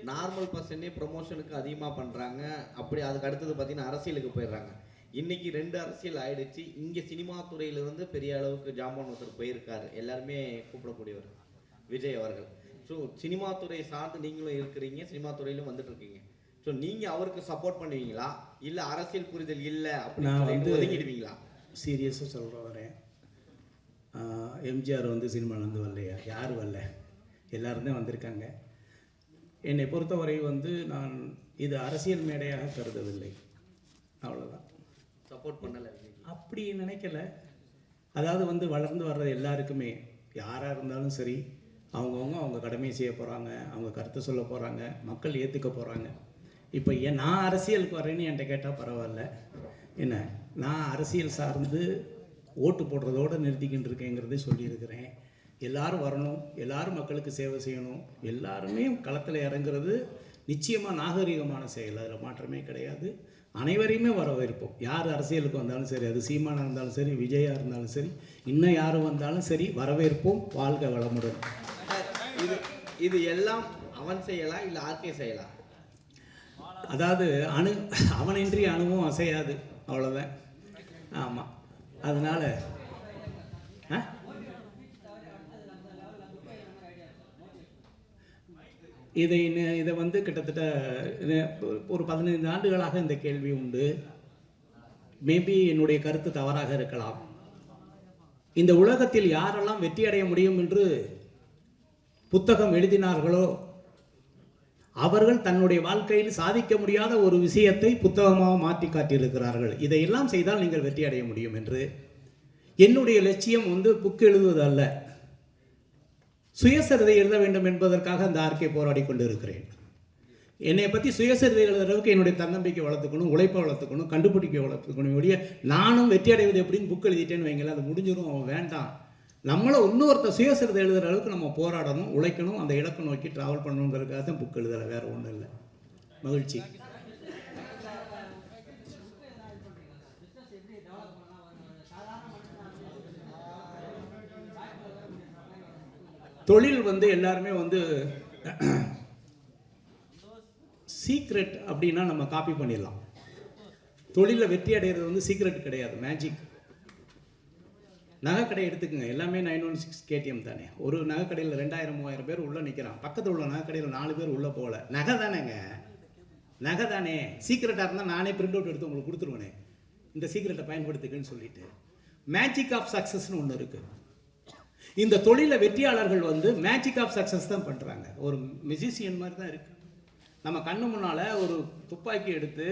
நார்மல் பர்சனே ப்ரொமோஷனுக்கு அதிகமாக பண்ணுறாங்க. அப்படி அதுக்கு அடுத்தது பார்த்தீங்கன்னா அரசியலுக்கு போயிடுறாங்க. இன்றைக்கி 2 அரசியல் ஆயிடுச்சு. இங்கே சினிமா துறையிலிருந்து பெரிய அளவுக்கு ஜாமான் ஒருத்தர் போயிருக்காரு, எல்லாருமே கூப்பிடக்கூடியவர் விஜய் அவர்கள். ஸோ சினிமா துறையை சார்ந்து நீங்களும் இருக்கிறீங்க, சினிமா துறையிலும் வந்துட்டு இருக்கீங்க. ஸோ நீங்கள் அவருக்கு சப்போர்ட் பண்ணுவீங்களா, இல்லை அரசியல் புரிதல் இல்லை அப்படின்னு ஒதுக்கிடுவீங்களா? சீரியஸாக சொல்கிறேன் வரேன். எம்ஜிஆர் வந்து சினிமாலேருந்து வரலையா? யார் வரல, எல்லோரும் தான் வந்திருக்காங்க. என்னை பொறுத்தவரை வந்து நான் இது அரசியல் மேடையாக கருதவில்லை, அவ்வளோதான். சப்போர்ட் பண்ணலை அப்படி நினைக்கல. அதாவது வந்து வளர்ந்து வர்றது எல்லாருக்குமே, யாராக இருந்தாலும் சரி, அவங்கவுங்க அவங்க கடமையை செய்ய போகிறாங்க, அவங்க கருத்தை சொல்ல போகிறாங்க, மக்கள் ஏற்றுக்க போகிறாங்க. இப்போ நான் அரசியலுக்கு வரேன்னு என்கிட்ட கேட்டால் பரவாயில்ல. என்ன, நான் அரசியல் சார்ந்து ஓட்டு போடுறதோடு நிறுத்திக்கிட்டு இருக்கேங்கிறதே சொல்லியிருக்கிறேன். எல்லாரும் வரணும், எல்லாரும் மக்களுக்கு சேவை செய்யணும், எல்லாருமே களத்தில் இறங்குறது நிச்சயமாக நாகரிகமான செயல், அதில் மாற்றமே கிடையாது. அனைவரையுமே வரவேற்போம். யார் அரசியலுக்கு வந்தாலும் சரி, அது சீமானாக இருந்தாலும் சரி, விஜயாக இருந்தாலும் சரி, இன்னும் யார் வந்தாலும் சரி, வரவேற்போம். வாழ்க வளமுடன். இது எல்லாம் அவன் செய்யலாம், இல்லை ஆர்கே செய்யலாம்? அதாவது அவனின்றி அணுவும் அசையாது, அவ்வளோதான். ஆமாம், அதனால் இதை வந்து கிட்டத்தட்ட ஒரு 15 ஆண்டுகளாக இந்த கேள்வி உண்டு. மேபி என்னுடைய கருத்து தவறாக இருக்கலாம். இந்த உலகத்தில் யாரெல்லாம் வெற்றி அடைய முடியும் என்று புத்தகம் எழுதினார்களோ அவர்கள் தன்னுடைய வாழ்க்கையில் சாதிக்க முடியாத ஒரு விஷயத்தை புத்தகமாக மாற்றி காட்டியிருக்கிறார்கள். இதையெல்லாம் செய்தால் நீங்கள் வெற்றி அடைய முடியும் என்று. என்னுடைய லட்சியம் வந்து புக் எழுதுவது அல்ல, சுயசரிதை எழுத வேண்டும் என்பதற்காக அந்த ஆர்கே போராடி கொண்டு இருக்கிறேன். என்னை பற்றி சுயசரிதை எழுதுறதுக்கு என்னுடைய தன்னம்பிக்கை வளர்த்துக்கணும், உழைப்பை வளர்த்துக்கணும், கண்டுபிடிக்க வளர்த்துக்கணும். ஒழிய நானும் வெற்றி அடைவது எப்படின்னு புக் எழுதிட்டேன்னு வைங்களேன், அது முடிஞ்சிடும், வேண்டாம். நம்மளை இன்னொருத்தர் சுயசரிதை எழுதுகிற அளவுக்கு நம்ம போராடணும், உழைக்கணும், அந்த இலக்கை நோக்கி ட்ராவல் பண்ணணுங்கிறதுக்காக தான் புக் எழுதலை, வேறு ஒன்றும் இல்லை. மகிழ்ச்சி. தொழில் வந்து எல்லாருமே வந்து சீக்ரெட் அப்படின்னா நம்ம காப்பி பண்ணிடலாம். தொழிலில் வெற்றி அடைகிறது வந்து சீக்ரெட் கிடையாது, மேஜிக். நகைக்கடை எடுத்துக்கோங்க, எல்லாமே 916 KTM தானே. ஒரு நகைக்கடையில் 2000-3000 பேர் உள்ளே நிற்கிறான், பக்கத்தில் உள்ள நகைக்கடையில் 4 பேர் உள்ளே போகல. நகை தானேங்க, நகை தானே. சீக்ரெட்டாக இருந்தால் நானே பிரிண்ட் அவுட் எடுத்து உங்களுக்கு கொடுத்துருவேனே, இந்த சீக்ரெட்டை பயன்படுத்துக்குன்னு சொல்லிட்டு. மேஜிக் ஆஃப் சக்ஸஸ்னு ஒன்று இருக்குது. இந்த தொழில வெற்றியாளர்கள் வந்து மேஜிக் ஆஃப் சக்ஸஸ் தான் பண்ணுறாங்க. ஒரு மியூசிஷியன் மாதிரி தான் இருக்குது. நம்ம கண்ணு முன்னால் ஒரு துப்பாக்கி எடுத்து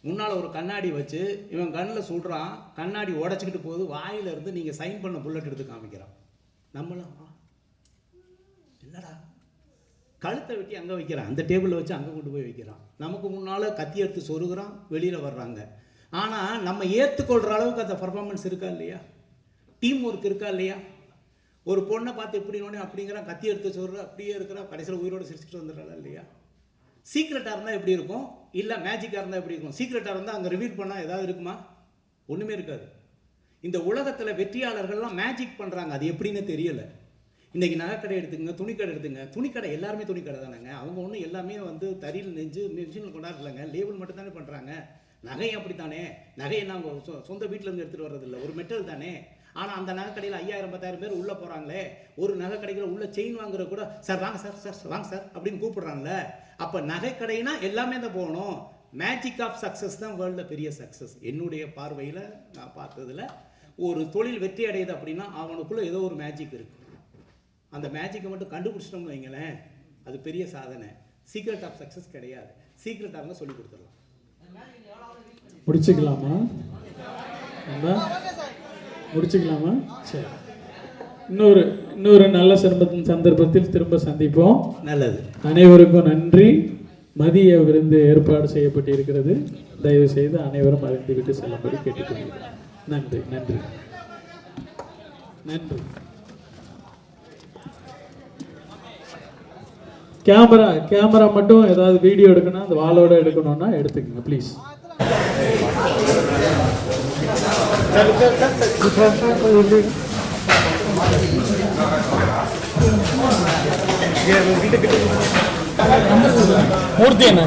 முன்னால் ஒரு கண்ணாடி வச்சு இவன் கண்ணில் சுடுறான், கண்ணாடி உடச்சிக்கிட்டு போகுது, வாயிலிருந்து நீங்கள் சைன் பண்ண புல்லட் எடுத்து காமிக்கிறான். நம்மளாம் என்னடா கழுத்தை வெட்டி அங்கே வைக்கிறான், அந்த டேபிளில் வச்சு அங்கே கொண்டு போய் வைக்கிறான். நமக்கு முன்னால் கத்தி எடுத்து சொருகிறான், வெளியில் வர்றாங்க. ஆனால் நம்ம ஏற்றுக்கொள்கிற அளவுக்கு அந்த பர்ஃபார்மன்ஸ் இருக்கா இல்லையா, டீம் ஒர்க் இருக்கா இல்லையா. ஒரு பொண்ணை பார்த்து எப்படினோடனே அப்படிங்கிறான், கத்தி எடுத்து சொல்கிற அப்படியே இருக்கிறான், கடைசியில் உயிரோடு சிரிச்சுட்டு வந்துடுறாள் இல்லையா. சீக்ரெட்டாக இருந்தால் எப்படி இருக்கும், இல்லை மேஜிக்காக இருந்தால் எப்படி இருக்கும். சீக்ரெட்டாக இருந்தால் அங்கே ரிவீல் பண்ணால் ஏதாவது இருக்குமா, ஒன்றுமே இருக்காது. இந்த உலகத்தில் வெற்றியாளர்கள்லாம் மேஜிக் பண்ணுறாங்க, அது எப்படின்னு தெரியலை. இன்றைக்கி நகைக்கடை எடுத்துங்க, துணிக்கடை எடுத்துங்க. துணிக்கடை எல்லாருமே துணிக்கடை தானேங்க. அவங்க ஒன்றும் எல்லாமே வந்து தறியில் நெஞ்சு மிஷினில் கொண்டாடலைங்க, லேபிள் மட்டும் தானே பண்ணுறாங்க. நகை அப்படித்தானே, நகையை அவங்க சொந்த வீட்டிலேருந்து எடுத்துகிட்டு வர்றதில்லை, ஒரு மெட்டல் தானே. ஆனால் அந்த நகைக்கடையில் 5000-10,000 பேர் உள்ளே போகிறாங்களே, ஒரு நகைக்கடையில் உள்ள செயின் வாங்குற கூட சார் வாங்க சார், சார் வாங்க சார் அப்படின்னு கூப்பிடுறாங்களே. அப்போ நகைக்கடைனா எல்லாமே தான் போகணும். மேஜிக் ஆஃப் சக்ஸஸ் தான் வேர்ல்டில் பெரிய சக்ஸஸ். என்னுடைய பார்வையில் நான் பார்த்ததில் ஒரு தொழில் வெற்றி அடையுது அப்படின்னா அவனுக்குள்ளே ஏதோ ஒரு மேஜிக் இருக்குது. அந்த மேஜிக்கை மட்டும் கண்டுபிடிச்சிட்டோம்னு வைங்களேன், அது பெரிய சாதனை. சீக்ரெட் ஆஃப் சக்ஸஸ் கிடையாது, சீக்ரெட்டாக இருந்தால் சொல்லி கொடுத்துடலாம். முடிச்சுக்கலாமா? முடிச்சுக்கலாமா? சரி, இன்னொரு நல்ல சந்தர்ப்பத்தில் திரும்ப சந்திப்போம். நல்லது. அனைவருக்கும் நன்றி. மதிய விருந்து ஏற்பாடு செய்யப்பட்டிருக்கிறது. தயவு செய்து அனைவரும் அறிந்துவிட்டு செல்லும்படி கேட்டுக்கொள்கிறேன். நன்றி நன்றி நன்றி. கேமரா மட்டும் ஏதாவது வீடியோ எடுக்கணும், அந்த வாளோட எடுக்கணும்னா எடுத்துக்கோங்க ப்ளீஸ். மூர்த்தி என்ன